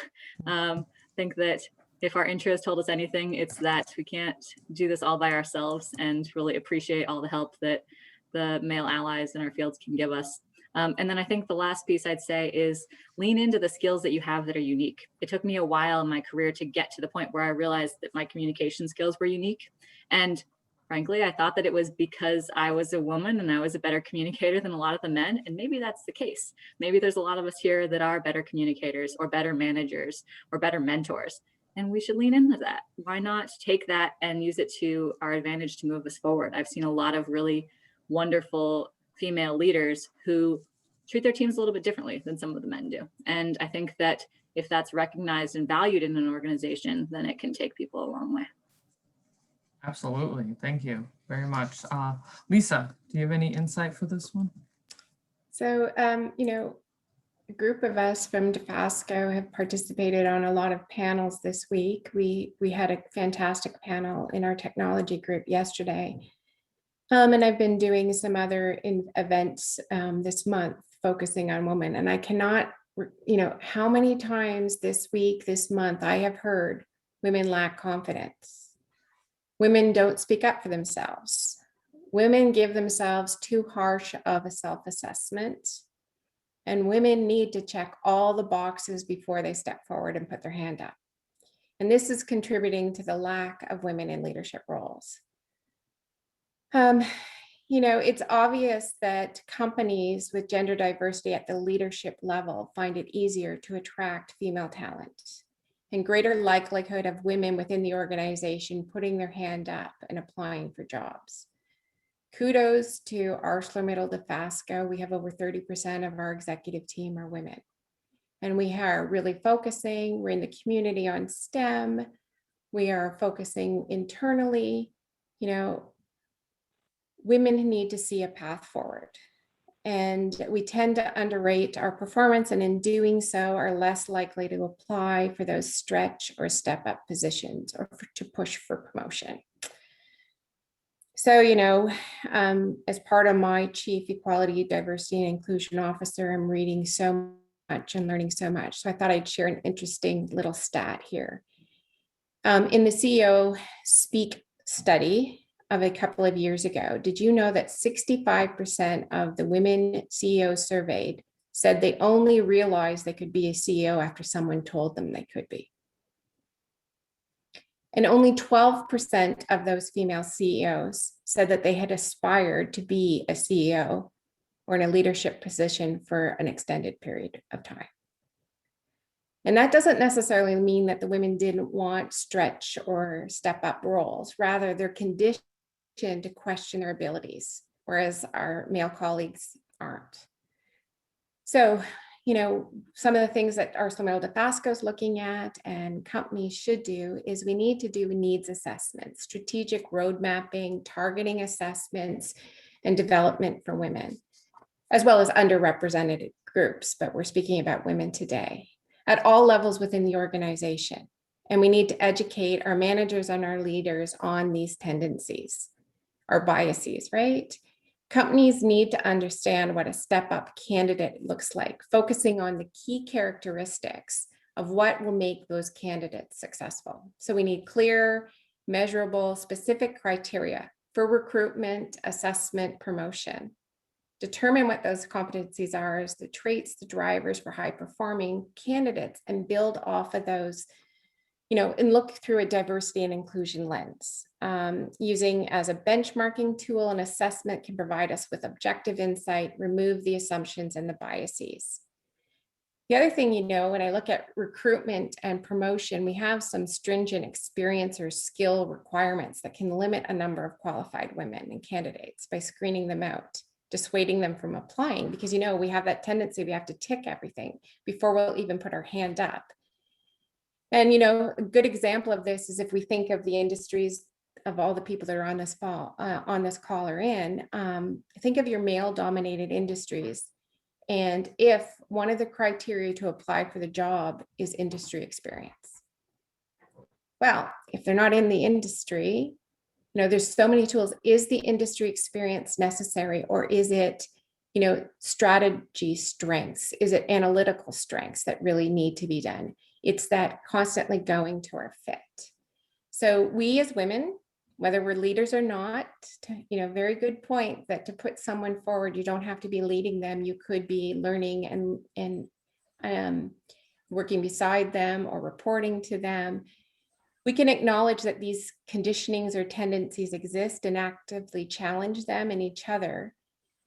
I think that if our intros told us anything, it's that we can't do this all by ourselves, and really appreciate all the help that the male allies in our fields can give us. And then I think the last piece I'd say is lean into the skills that you have that are unique. It took me a while in my career to get to the point where I realized that my communication skills were unique. And frankly, I thought that it was because I was a woman and I was a better communicator than a lot of the men. And maybe that's the case. Maybe there's a lot of us here that are better communicators or better managers or better mentors. And we should lean into that. Why not take that and use it to our advantage to move us forward? I've seen a lot of really wonderful female leaders who treat their teams a little bit differently than some of the men do. And I think that if that's recognized and valued in an organization, then it can take people a long way. Absolutely. Thank you very much. Lisa, do you have any insight for this one? So, a group of us from DeFasco have participated on a lot of panels this week. We had a fantastic panel in our technology group yesterday. And I've been doing some other events this month focusing on women. And I cannot, how many times this week, this month, I have heard women lack confidence. Women don't speak up for themselves. Women give themselves too harsh of a self-assessment. And women need to check all the boxes before they step forward and put their hand up. And this is contributing to the lack of women in leadership roles. It's obvious that companies with gender diversity at the leadership level find it easier to attract female talent and greater likelihood of women within the organization putting their hand up and applying for jobs. Kudos to ArcelorMittal Dofasco. We have over 30% of our executive team are women. And we are really focusing, we're in the community on STEM. We are focusing internally, women need to see a path forward. And we tend to underrate our performance, and in doing so are less likely to apply for those stretch or step up positions or to push for promotion. So, as part of my Chief Equality, Diversity, and Inclusion Officer, I'm reading so much and learning so much. So I thought I'd share an interesting little stat here. In the CEO Speak study of a couple of years ago, did you know that 65% of the women CEOs surveyed said they only realized they could be a CEO after someone told them they could be? And only 12% of those female CEOs said that they had aspired to be a CEO or in a leadership position for an extended period of time. And that doesn't necessarily mean that the women didn't want stretch or step up roles. Rather, they're conditioned to question their abilities, whereas our male colleagues aren't. So, some of the things that ArcelorMittal Dofasco is looking at and companies should do is we need to do needs assessments, strategic road mapping, targeting assessments, and development for women, as well as underrepresented groups, but we're speaking about women today, at all levels within the organization. And we need to educate our managers and our leaders on these tendencies, our biases, right? Companies need to understand what a step-up candidate looks like, focusing on the key characteristics of what will make those candidates successful. So we need clear, measurable, specific criteria for recruitment, assessment, promotion. Determine what those competencies are as the traits, the drivers for high-performing candidates, and build off of those, and look through a diversity and inclusion lens. Using as a benchmarking tool, an assessment can provide us with objective insight, remove the assumptions and the biases. The other thing, when I look at recruitment and promotion, we have some stringent experience or skill requirements that can limit a number of qualified women and candidates by screening them out, dissuading them from applying, because, we have that tendency, we have to tick everything before we'll even put our hand up. And, a good example of this is if we think of the industries of all the people that are on this call are in, think of your male-dominated industries. And if one of the criteria to apply for the job is industry experience. Well, if they're not in the industry, there's so many tools. Is the industry experience necessary, or is it, strategy strengths? Is it analytical strengths that really need to be done? It's that constantly going to our fit. So we as women, whether we're leaders or not, very good point that to put someone forward, you don't have to be leading them. You could be learning and working beside them or reporting to them. We can acknowledge that these conditionings or tendencies exist and actively challenge them and each other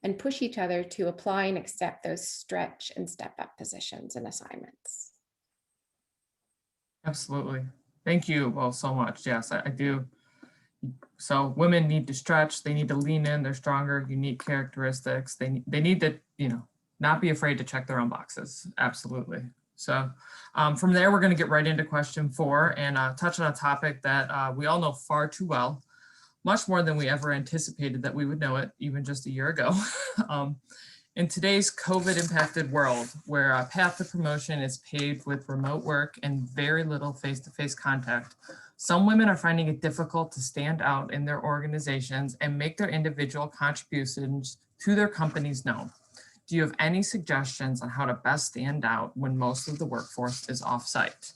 and push each other to apply and accept those stretch and step up positions and assignments. Absolutely. Thank you both so much. Yes, I do. So women need to stretch, they need to lean in, they're stronger, unique characteristics. They need to, not be afraid to check their own boxes. Absolutely. So from there, we're going to get right into question 4 and touch on a topic that we all know far too well, much more than we ever anticipated that we would know it even just a year ago. In today's COVID impacted world, where a path to promotion is paved with remote work and very little face-to-face contact, Some women are finding it difficult to stand out in their organizations and make their individual contributions to their companies known. Do you have any suggestions on how to best stand out when most of the workforce is off-site?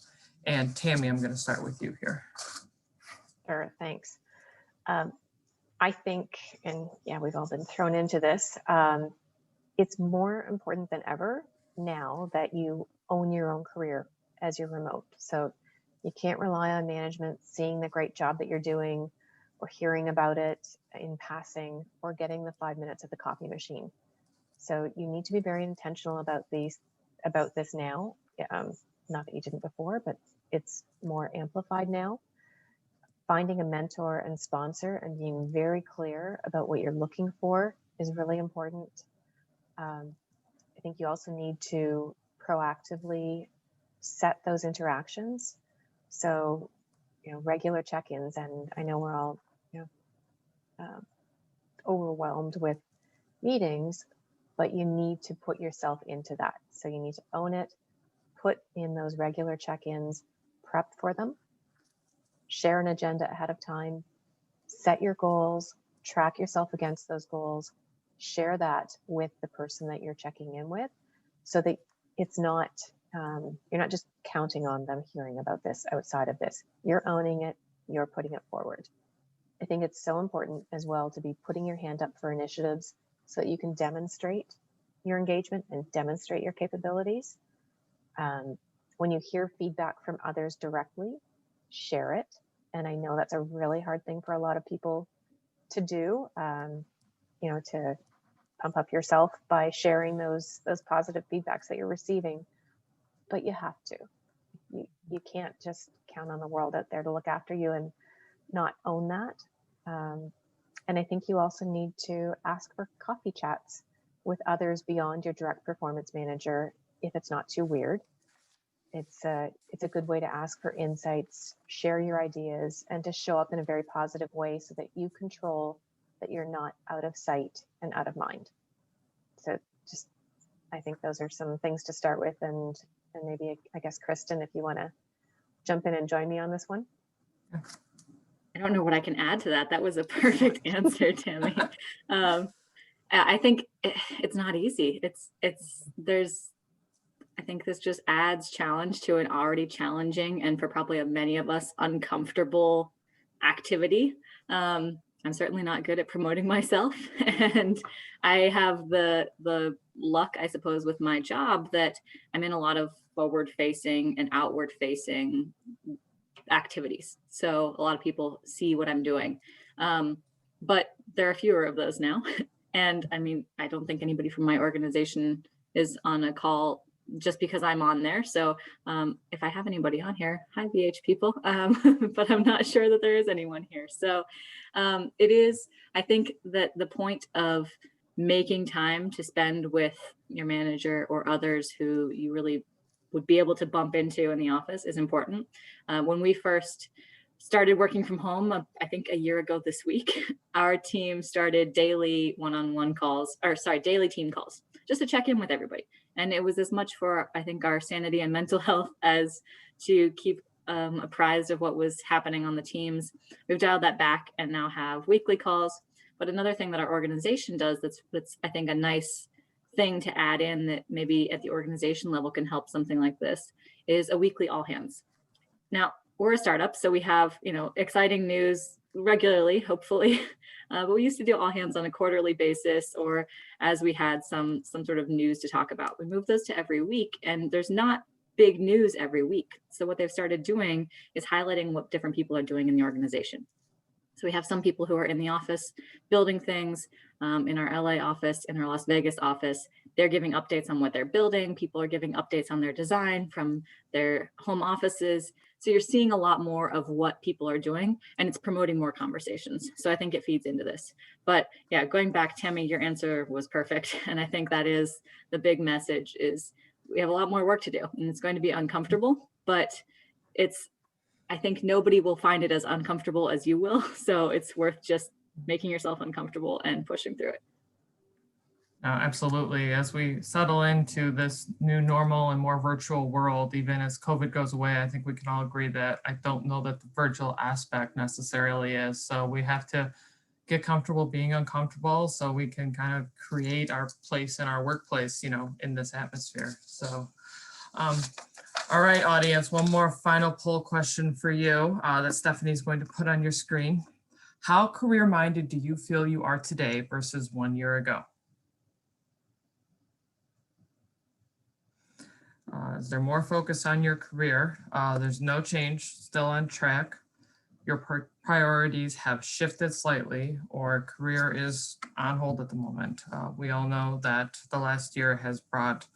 And Tammy, I'm going to start with you here. Sure, thanks. I think, and yeah, we've all been thrown into this, it's more important than ever now that you own your own career as you're remote. So you can't rely on management seeing the great job that you're doing or hearing about it in passing or getting the 5 minutes at the coffee machine. So you need to be very intentional about this now. Not that you didn't before, but it's more amplified now. Finding a mentor and sponsor and being very clear about what you're looking for is really important. I think you also need to proactively set those interactions. So, regular check-ins, and I know we're all, overwhelmed with meetings, but you need to put yourself into that. So you need to own it, put in those regular check-ins, prep for them, share an agenda ahead of time, set your goals, track yourself against those goals, share that with the person that you're checking in with so that it's not, you're not just counting on them hearing about this outside of this. You're owning it, you're putting it forward. I think it's so important as well to be putting your hand up for initiatives so that you can demonstrate your engagement and demonstrate your capabilities. When you hear feedback from others directly, share it. And I know that's a really hard thing for a lot of people to do, to pump up yourself by sharing those positive feedbacks that you're receiving, but you have to. You can't just count on the world out there to look after you and not own that. And I think you also need to ask for coffee chats with others beyond your direct performance manager if it's not too weird. It's a good way to ask for insights, share your ideas, and to show up in a very positive way so that you control that you're not out of sight and out of mind. So just, I think those are some things to start with. And maybe, I guess, Kristen, if you want to jump in and join me on this one. I don't know what I can add to that. That was a perfect answer, Tammy. I think it's not easy. I think this just adds challenge to an already challenging and for probably many of us uncomfortable activity. I'm certainly not good at promoting myself, and I have the luck, I suppose, with my job that I'm in a lot of forward-facing and outward-facing activities. So a lot of people see what I'm doing, but there are fewer of those now. And I mean, I don't think anybody from my organization is on a call just because I'm on there. So if I have anybody on here, hi VH people, but I'm not sure that there is anyone here. So it is, I think that the point of making time to spend with your manager or others who you really would be able to bump into in the office is important. When we first started working from home, I think a year ago this week, our team started daily one-on-one calls, or sorry, daily team calls, just to check in with everybody. And it was as much for, I think, our sanity and mental health as to keep apprised of what was happening on the teams. We've dialed that back and now have weekly calls. But another thing that our organization does that's I think a nice thing to add in that maybe at the organization level can help something like this is a weekly all hands. Now, we're a startup, so we have, exciting news regularly, hopefully, but we used to do all hands on a quarterly basis, or as we had some sort of news to talk about. We moved those to every week, and there's not big news every week. So what they've started doing is highlighting what different people are doing in the organization. So we have some people who are in the office building things, in our LA office, in our Las Vegas office. They're giving updates on what they're building. People are giving updates on their design from their home offices. So you're seeing a lot more of what people are doing, and it's promoting more conversations. So I think it feeds into this. But yeah, going back, Tammy, your answer was perfect. And I think that is the big message is we have a lot more work to do, and it's going to be uncomfortable, but I think nobody will find it as uncomfortable as you will. So it's worth just making yourself uncomfortable and pushing through it. Absolutely. As we settle into this new normal and more virtual world, even as COVID goes away, I think we can all agree that I don't know that the virtual aspect necessarily is. So we have to get comfortable being uncomfortable so we can kind of create our place in our workplace, in this atmosphere. So, all right, audience, one more final poll question for you that Stephanie's going to put on your screen. How career-minded do you feel you are today versus 1 year ago? Is there more focus on your career? There's no change, still on track. Your priorities have shifted slightly, or career is on hold at the moment. We all know that the last year has brought,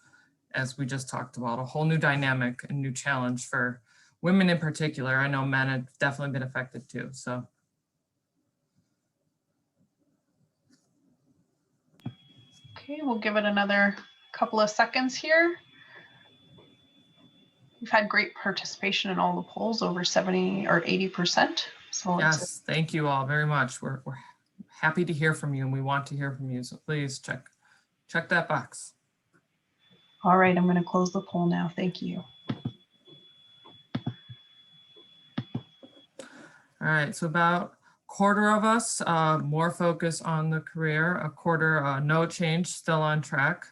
as we just talked about, a whole new dynamic and new challenge for women in particular. I know men have definitely been affected too. So. Okay, we'll give it another couple of seconds here. We've had great participation in all the polls, over 70 or 80%. So yes, thank you all very much. We're happy to hear from you, and we want to hear from you. So please check that box. All right, I'm going to close the poll now. Thank you. All right, so about a quarter of us, more focus on the career, a quarter, no change, still on track.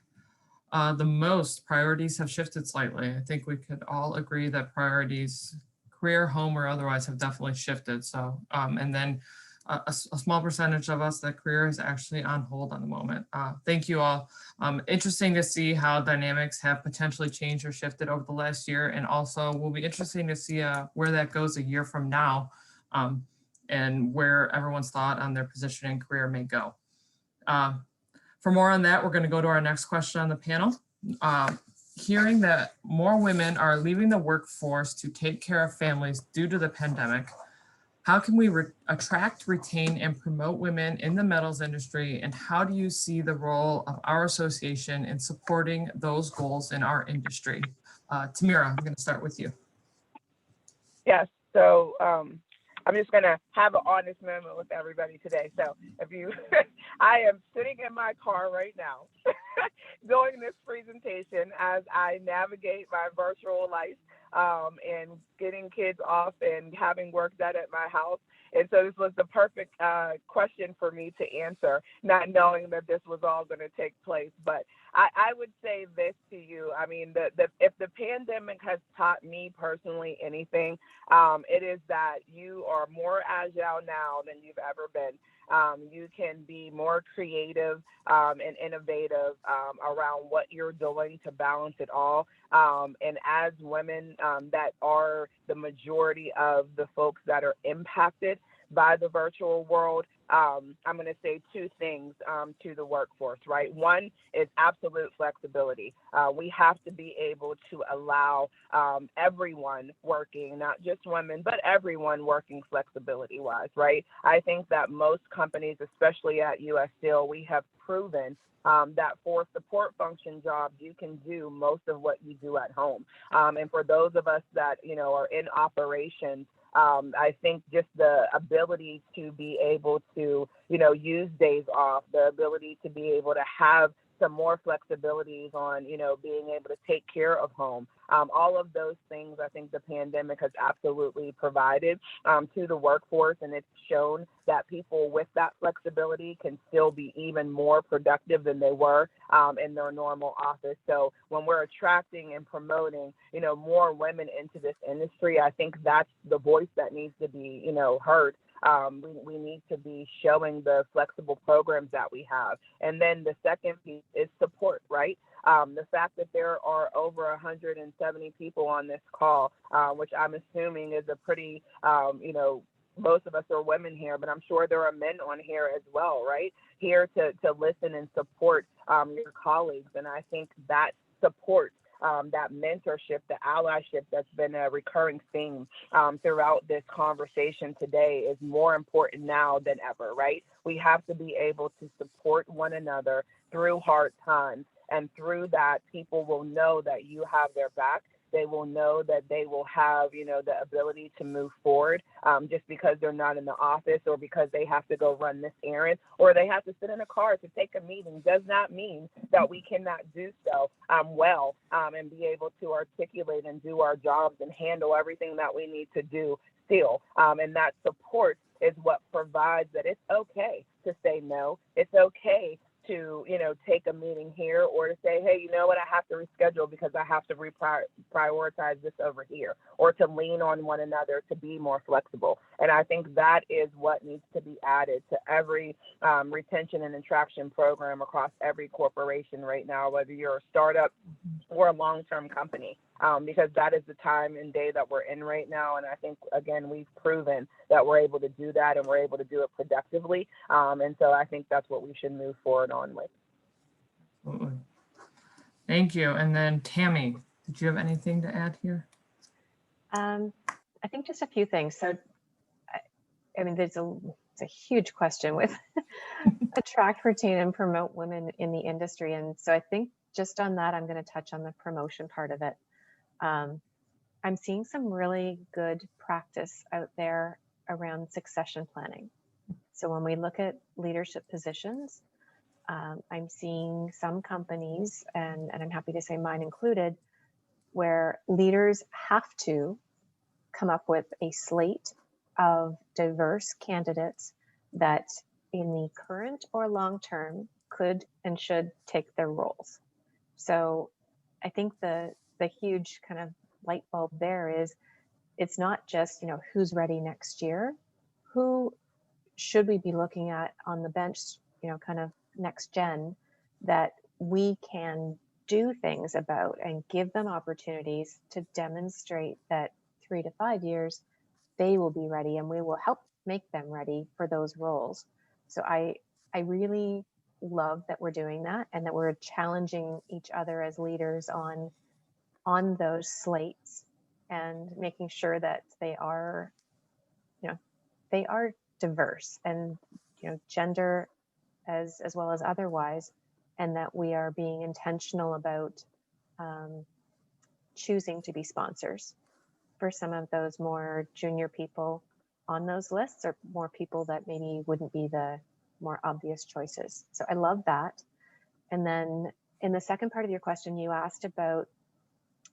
The most priorities have shifted slightly. I think we could all agree that priorities, career, home, or otherwise, have definitely shifted. So, and then a small percentage of us, that career is actually on hold at the moment. Thank you all. Interesting to see how dynamics have potentially changed or shifted over the last year. And also will be interesting to see where that goes a year from now, and where everyone's thought on their position and career may go. For more on that, we're going to go to our next question on the panel. Hearing that more women are leaving the workforce to take care of families due to the pandemic, how can we attract, retain, and promote women in the metals industry? And how do you see the role of our association in supporting those goals in our industry? Tamira, I'm going to start with you. Yes, so I'm just gonna have an honest moment with everybody today. So if you, I am sitting in my car right now doing this presentation as I navigate my virtual life and getting kids off and having work done at my house. And so this was the perfect question for me to answer, not knowing that this was all going to take place. But I would say this to you. I mean, if the pandemic has taught me personally anything, it is that you are more agile now than you've ever been. You can be more creative and innovative around what you're doing to balance it all. And as women that are the majority of the folks that are impacted by the virtual world, I'm going to say two things to the workforce, right? One is absolute flexibility. We have to be able to allow everyone working, not just women, but everyone working flexibility-wise, right? I think that most companies, especially at U.S. Steel, we have proven that for support function jobs, you can do most of what you do at home. And for those of us that, are in operations, I think just the ability to be able to, use days off, the ability to be able to have some more flexibilities on, being able to take care of home. All of those things, I think the pandemic has absolutely provided to the workforce, and it's shown that people with that flexibility can still be even more productive than they were in their normal office. So when we're attracting and promoting, more women into this industry, I think that's the voice that needs to be, heard. We need to be showing the flexible programs that we have. And then the second piece is support, right? The fact that there are over 170 people on this call, which I'm assuming is a pretty, most of us are women here, but I'm sure there are men on here as well, right? Here to listen and support your colleagues. And I think that support, that mentorship, the allyship that's been a recurring theme throughout this conversation today is more important now than ever, right? We have to be able to support one another through hard times. And through that, people will know that you have their back. they will know that they will have, the ability to move forward, just because they're not in the office or because they have to go run this errand or they have to sit in a car to take a meeting does not mean that we cannot do so well, and be able to articulate and do our jobs and handle everything that we need to do still. And that support is what provides that it's okay to say no. It's okay to, take a meeting here or to say, hey, you know what, I have to reschedule because I have to prioritize this over here, or to lean on one another to be more flexible. And I think that is what needs to be added to every retention and attraction program across every corporation right now, whether you're a startup or a long-term company, because that is the time and day that we're in right now. And I think, again, we've proven that we're able to do that and we're able to do it productively. And so I think that's what we should move forward on with. Absolutely. Thank you. And then Tammy, did you have anything to add here? I think just a few things. So, I mean, it's a huge question with attract, retain, and promote women in the industry. And so I think just on that, I'm going to touch on the promotion part of it. I'm seeing some really good practice out there around succession planning. So when we look at leadership positions, I'm seeing some companies, and I'm happy to say mine included, where leaders have to come up with a slate of diverse candidates that in the current or long term could and should take their roles. So I think the huge kind of light bulb there is it's not just, who's ready next year, who should we be looking at on the bench, kind of next gen that we can do things about and give them opportunities to demonstrate that 3 to 5 years they will be ready and we will help make them ready for those roles. So I really love that we're doing that and that we're challenging each other as leaders on those slates and making sure that they are diverse and gender as well as otherwise, and that we are being intentional about choosing to be sponsors for some of those more junior people on those lists, or more people that maybe wouldn't be the more obvious choices. So I love that. And then in the second part of your question, you asked about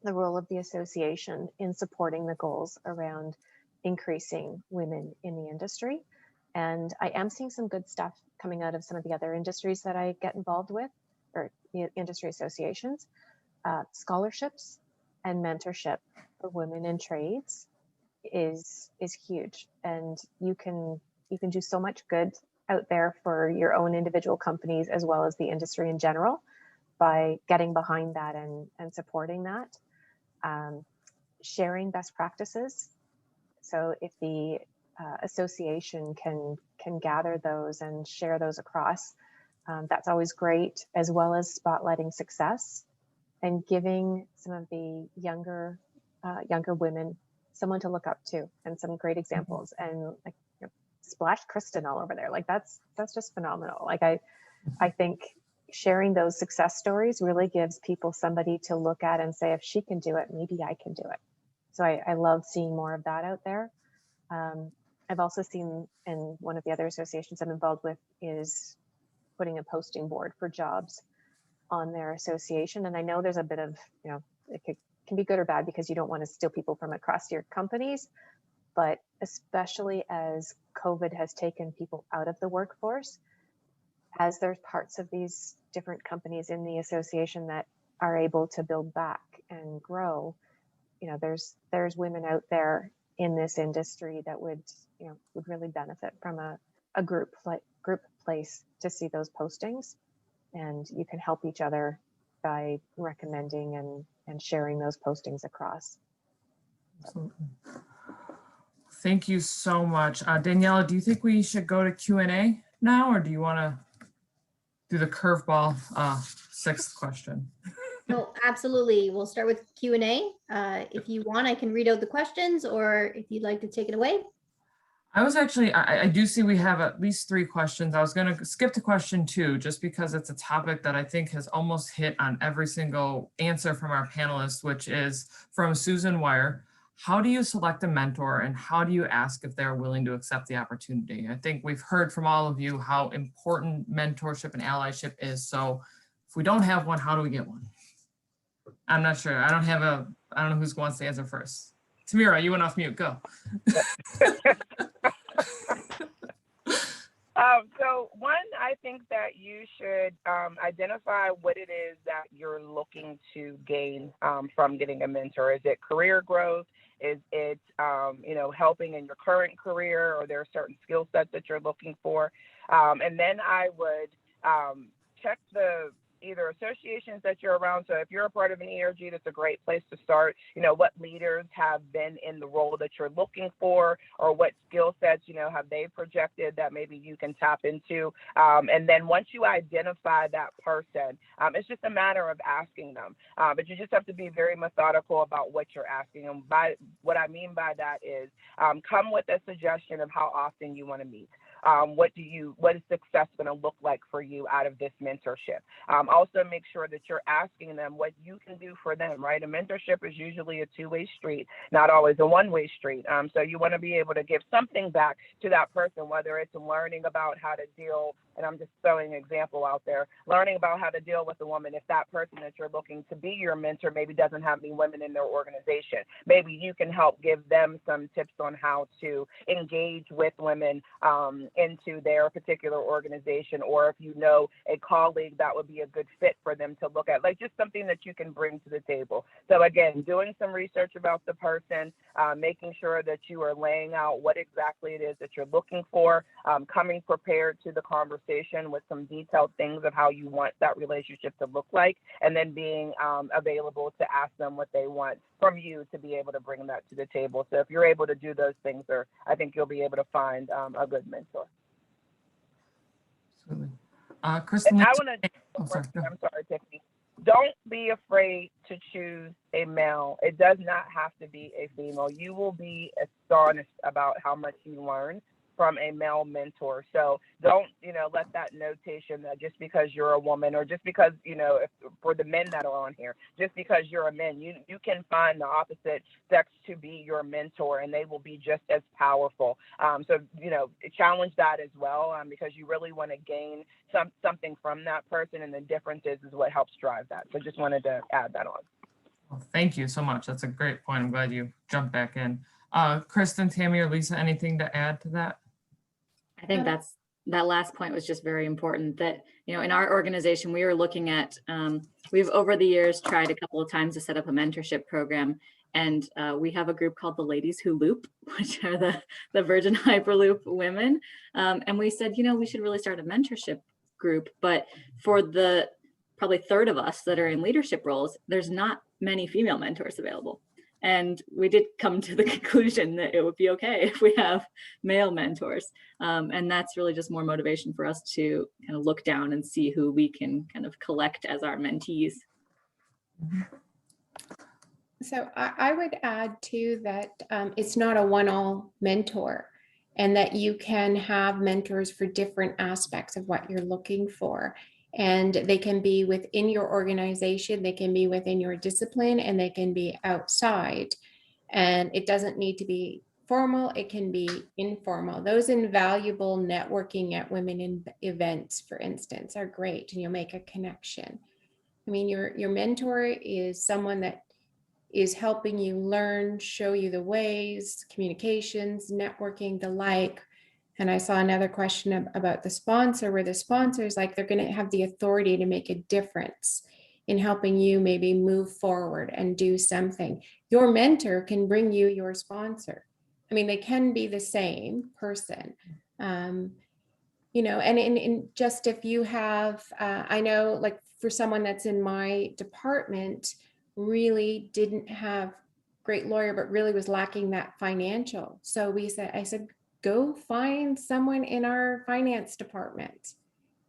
the role of the association in supporting the goals around increasing women in the industry. And I am seeing some good stuff coming out of some of the other industries that I get involved with, or the industry associations. Scholarships and mentorship for women in trades is huge, and you can do so much good out there for your own individual companies as well as the industry in general by getting behind that and supporting that. Sharing best practices. So if the association can gather those and share those across, that's always great, as well as spotlighting success and giving some of the younger women someone to look up to and some great examples. And like, splash Kristen all over there. Like that's just phenomenal. Like I think sharing those success stories really gives people somebody to look at and say, if she can do it, maybe I can do it. So I love seeing more of that out there. I've also seen, and one of the other associations I'm involved with is putting a posting board for jobs on their association. And I know there's a bit of, it can be good or bad because you don't want to steal people from across your companies, but especially as COVID has taken people out of the workforce, as there's parts of these different companies in the association that are able to build back and grow, there's women out there in this industry that would really benefit from a group place to see those postings, and you can help each other by recommending and sharing those postings across. Absolutely. Thank you so much. Daniela, do you think we should go to Q&A now, or do you want to do the curveball sixth question? No, absolutely. We'll start with Q&A. If you want, I can read out the questions, or if you'd like to take it away. I was actually, I do see we have at least 3 questions. I was going to skip to question 2, just because it's a topic that I think has almost hit on every single answer from our panelists, which is from Susan Wire. How do you select a mentor and how do you ask if they're willing to accept the opportunity? I think we've heard from all of you how important mentorship and allyship is. So if we don't have one, how do we get one? I'm not sure. I don't know who wants to answer first. Tamira, you went off mute, go. So one, I think that you should identify what it is that you're looking to gain from getting a mentor. Is it career growth? Is it, helping in your current career, or there are certain skill sets that you're looking for? And then I would check the either associations that you're around. So if you're a part of an ERG, that's a great place to start. What leaders have been in the role that you're looking for, or what skill sets, have they projected that maybe you can tap into. And then once you identify that person, it's just a matter of asking them. But you just have to be very methodical about what you're asking. And by what I mean by that is come with a suggestion of how often you want to meet. What is success going to look like for you out of this mentorship? Also make sure that you're asking them what you can do for them, right? A mentorship is usually a two-way street, not always a one-way street. So you want to be able to give something back to that person, whether it's learning about how to deal, and I'm just throwing an example out there, learning about how to deal with a woman. If that person that you're looking to be your mentor maybe doesn't have any women in their organization, maybe you can help give them some tips on how to engage with women into their particular organization, or if you know a colleague that would be a good fit for them to look at, like just something that you can bring to the table. So again, doing some research about the person, making sure that you are laying out what exactly it is that you're looking for, coming prepared to the conversation with some detailed things of how you want that relationship to look like, and then being available to ask them what they want from you to be able to bring that to the table. So if you're able to do those things, I think you'll be able to find a good mentor. Absolutely. Kristen, I want to, I'm sorry, Tiffany. Don't be afraid to choose a male. It does not have to be a female. You will be astonished about how much you learn from a male mentor. So don't, let that notation that just because you're a woman, or just because, if, for the men that are on here, just because you're a man, you can find the opposite sex to be your mentor, and they will be just as powerful. So, challenge that as well, because you really want to gain something from that person, and the difference is what helps drive that. So just wanted to add that on. Well, thank you so much. That's a great point. I'm glad you jumped back in. Kristen, Tammy, or Lisa, anything to add to that? I think that last point was just very important, that, in our organization, we were looking at, we've over the years tried a couple of times to set up a mentorship program. And we have a group called the Ladies Who Loop, which are the Virgin Hyperloop women. And we said, we should really start a mentorship group. But for the probably third of us that are in leadership roles, there's not many female mentors available. And we did come to the conclusion that it would be okay if we have male mentors. And that's really just more motivation for us to kind of look down and see who we can kind of collect as our mentees. So I would add too that it's not a one-all mentor, and that you can have mentors for different aspects of what you're looking for. And they can be within your organization, they can be within your discipline, and they can be outside. And it doesn't need to be formal, it can be informal. Those invaluable networking at women in events, for instance, are great, and you'll make a connection. I mean, your mentor is someone that is helping you learn, show you the ways, communications, networking, the like. And I saw another question about the sponsor, where the sponsor is like, they're going to have the authority to make a difference in helping you maybe move forward and do something. Your mentor can bring you your sponsor. I mean, they can be the same person, and in just if you have, I know, like for someone that's in my department, really didn't have great lawyer, but really was lacking that financial. So I said, go find someone in our finance department,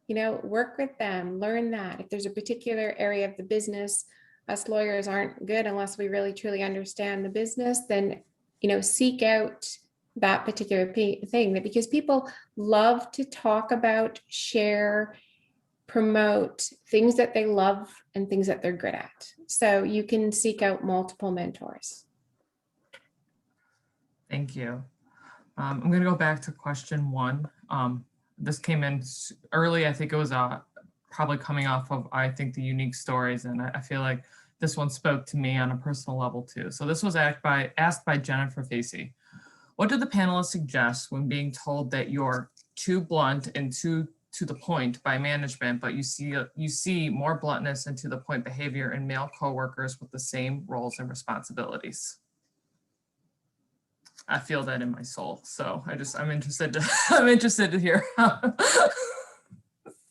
work with them, learn that. If there's a particular area of the business, us lawyers aren't good unless we really truly understand the business, then, seek out that particular thing, that because people love to talk about, share, promote things that they love and things that they're good at. So you can seek out multiple mentors. Thank you. I'm going to go back to question 1. This came in early. I think it was probably coming off of, I think, the unique stories. And I feel like this one spoke to me on a personal level too. So this was asked by Jennifer Facey. What do the panelists suggest when being told that you're too blunt and too to the point by management, but you see more bluntness and to the point behavior in male coworkers with the same roles and responsibilities? I feel that in my soul, so I'm interested to hear.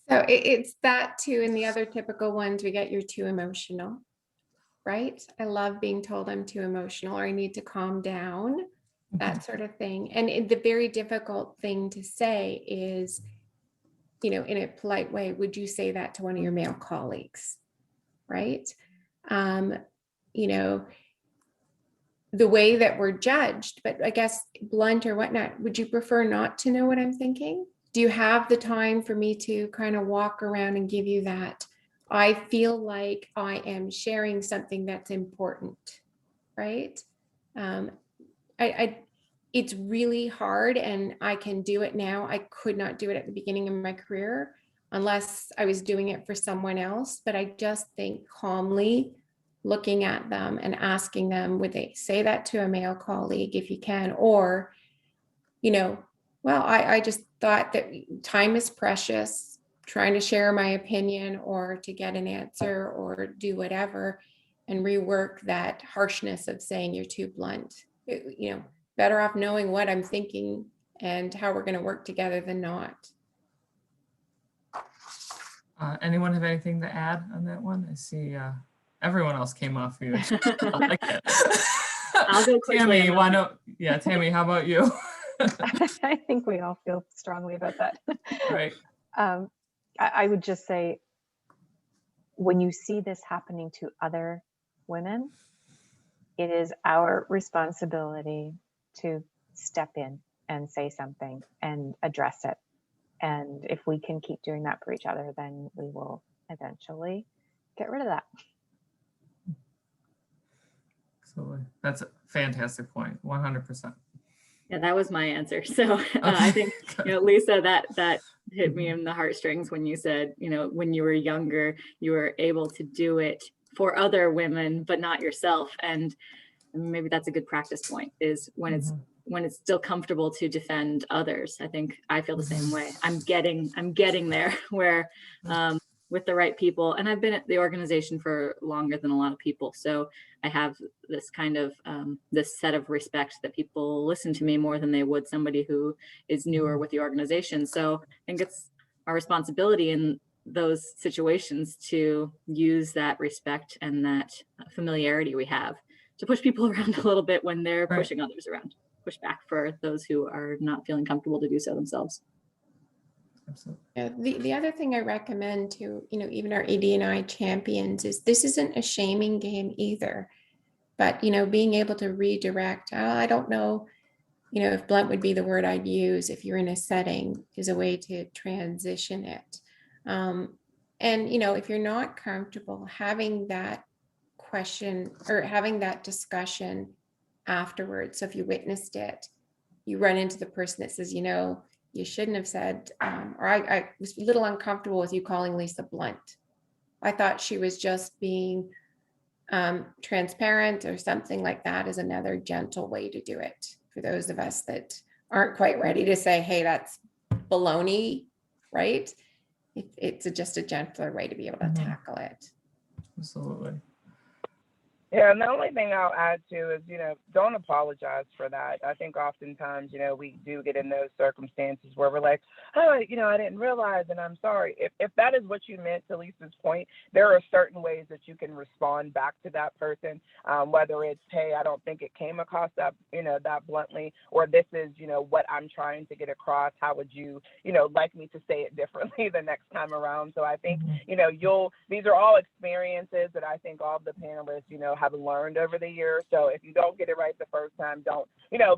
So it's that too, and the other typical ones we get, you're too emotional, right? I love being told I'm too emotional, or I need to calm down, that sort of thing. And the very difficult thing to say is, in a polite way, would you say that to one of your male colleagues, right? The way that we're judged, but I guess blunt or whatnot, would you prefer not to know what I'm thinking? Do you have the time for me to kind of walk around and give you that? I feel like I am sharing something that's important, right? It's really hard, and I can do it now. I could not do it at the beginning of my career unless I was doing it for someone else. But I just think calmly looking at them and asking them, would they say that to a male colleague if you can? Or, well, I just thought that time is precious, trying to share my opinion or to get an answer or do whatever, and rework that harshness of saying you're too blunt. Better off knowing what I'm thinking and how we're going to work together than not. Anyone have anything to add on that one? I see everyone else came off mute. I'll go quickly. Tammy, why don't? Yeah, Tammy, how about you? I think we all feel strongly about that. Right. I would just say, when you see this happening to other women, it is our responsibility to step in and say something and address it. And if we can keep doing that for each other, then we will eventually get rid of that. Absolutely. That's a fantastic point. 100%. Yeah, that was my answer. So I think, Lisa, that hit me in the heartstrings when you said, when you were younger, you were able to do it for other women, but not yourself. And maybe that's a good practice point, is when it's still comfortable to defend others. I think I feel the same way. I'm getting there where with the right people, and I've been at the organization for longer than a lot of people. So I have this kind of this set of respect that people listen to me more than they would somebody who is newer with the organization. So I think it's our responsibility in those situations to use that respect and that familiarity we have to push people around a little bit when they're pushing others around, push back for those who are not feeling comfortable to do so themselves. Absolutely. The other thing I recommend to, even our ED&I champions is this isn't a shaming game either, but, being able to redirect, I don't know, if blunt would be the word I'd use if you're in a setting, is a way to transition it. And, if you're not comfortable having that question or having that discussion afterwards. So if you witnessed it, you run into the person that says, you shouldn't have said, or I was a little uncomfortable with you calling Lisa blunt. I thought she was just being transparent, or something like that is another gentle way to do it for those of us that aren't quite ready to say, hey, that's baloney, right? It's just a gentler way to be able to tackle it. Absolutely. Yeah, and the only thing I'll add to is, don't apologize for that. I think oftentimes, we do get in those circumstances where we're like, oh, I didn't realize and I'm sorry. If that is what you meant, to Lisa's point, there are certain ways that you can respond back to that person, whether it's, hey, I don't think it came across that, that bluntly, or this is, what I'm trying to get across. How would you, like me to say it differently the next time around? So I think, these are all experiences that I think all of the panelists, have learned over the years. So if you don't get it right the first time, don't,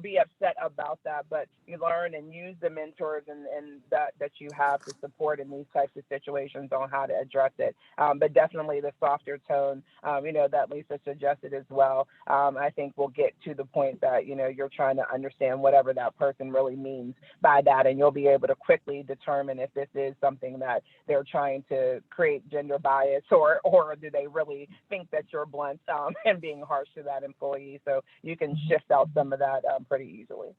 be upset about that, but you learn and use the mentors and that you have to support in these types of situations on how to address it. But definitely the softer tone, that Lisa suggested as well, I think will get to the point that, you're trying to understand whatever that person really means by that, and you'll be able to quickly determine if this is something that they're trying to create gender bias, or do they really think that you're blunt and being harsh to that employee. So you can shift out some of that pretty easily.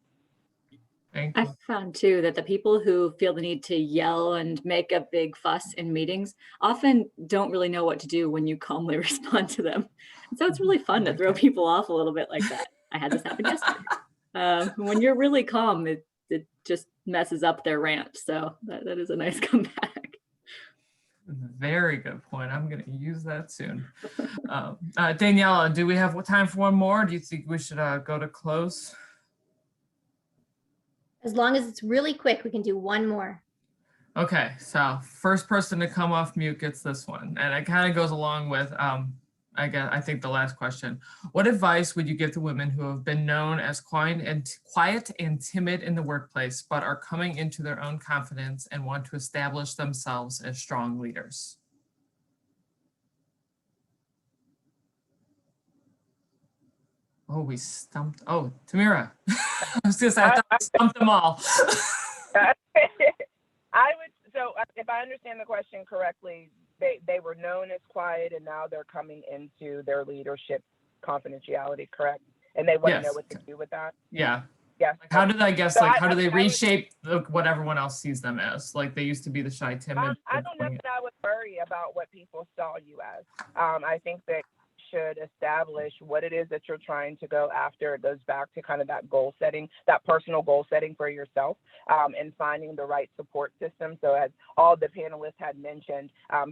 Thank I you. found too that the people who feel the need to yell and make a big fuss in meetings often don't really know what to do when you calmly respond to them. And so it's really fun to throw people off a little bit like that. I had this happen yesterday. When you're really calm, it just messes up their rant. So that is a nice comeback. Very good point. I'm going to use that soon. Daniela, do we have time for one more? Do you think we should go to close? As long as it's really quick, we can do one more. Okay, so first person to come off mute gets this one. And it kind of goes along with, I think the last question. What advice would you give to women who have been known as quiet and timid in the workplace, but are coming into their own confidence and want to establish themselves as strong leaders? Oh, we stumped. Oh, Tamira. I was going to say, I thought we stumped them all. If I understand the question correctly, they were known as quiet and now they're coming into their leadership confidentiality, correct? And they want to know what to do with that? Yeah. Yeah. Like how do they reshape what everyone else sees them as? Like they used to be the shy, timid. I don't know that I would worry about what people saw you as. I think that should establish what it is that you're trying to go after. It goes back to kind of that goal setting, that personal goal setting for yourself, and finding the right support system. So as all the panelists had mentioned,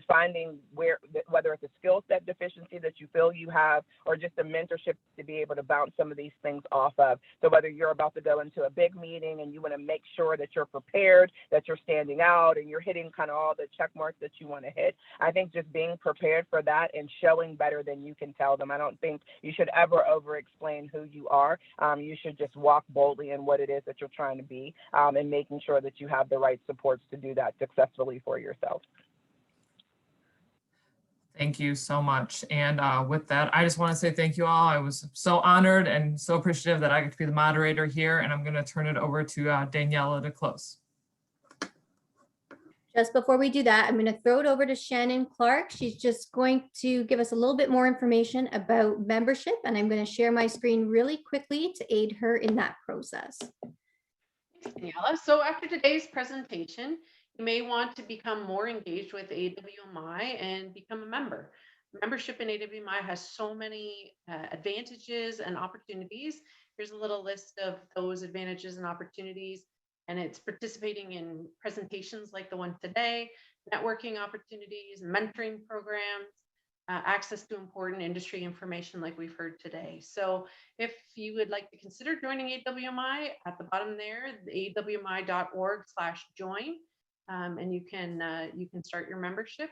finding whether it's a skill set deficiency that you feel you have, or just a mentorship to be able to bounce some of these things off of. So whether you're about to go into a big meeting and you want to make sure that you're prepared, that you're standing out, and you're hitting kind of all the check marks that you want to hit, I think just being prepared for that and showing better than you can tell them. I don't think you should ever over explain who you are. You should just walk boldly in what it is that you're trying to be, and making sure that you have the right supports to do that successfully for yourself. Thank you so much. And with that, I just want to say thank you all. I was so honored and so appreciative that I get to be the moderator here, and I'm going to turn it over to Daniela to close. Just before we do that, I'm going to throw it over to Shannon Clark. She's just going to give us a little bit more information about membership, and I'm going to share my screen really quickly to aid her in that process. Thanks, Daniela. So after today's presentation, you may want to become more engaged with AWMI and become a member. Membership in AWMI has so many advantages and opportunities. Here's a little list of those advantages and opportunities. And it's participating in presentations like the one today, networking opportunities, mentoring programs, access to important industry information like we've heard today. So if you would like to consider joining AWMI, at the bottom there, awmi.org/join, and you can start your membership.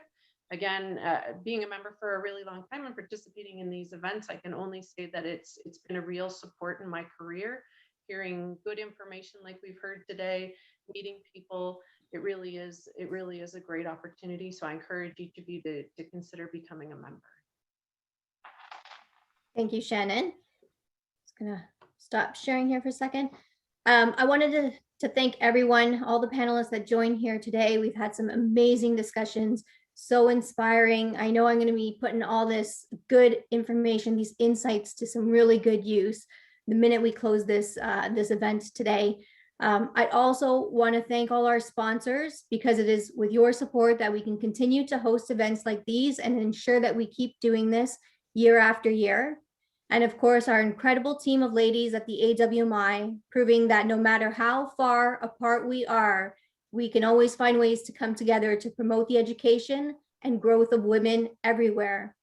Again, being a member for a really long time and participating in these events, I can only say that it's been a real support in my career. Hearing good information like we've heard today, meeting people, it really is a great opportunity. So I encourage each of you to consider becoming a member. Thank you, Shannon. Just gonna stop sharing here for a second. I wanted to thank everyone, all the panelists that joined here today. We've had some amazing discussions, so inspiring. I know I'm going to be putting all this good information, these insights, to some really good use the minute we close this event today. I also want to thank all our sponsors, because it is with your support that we can continue to host events like these and ensure that we keep doing this year after year. And of course, our incredible team of ladies at the AWMI, proving that no matter how far apart we are, we can always find ways to come together to promote the education and growth of women everywhere.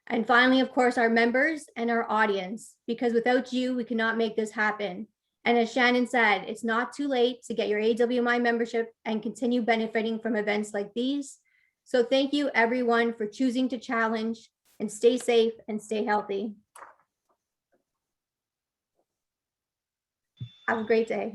And finally, of course, our members and our audience, because without you, we cannot make this happen. And as Shannon said, it's not too late to get your AWMI membership and continue benefiting from events like these. So thank you everyone for choosing to challenge, and stay safe and stay healthy. Have a great day.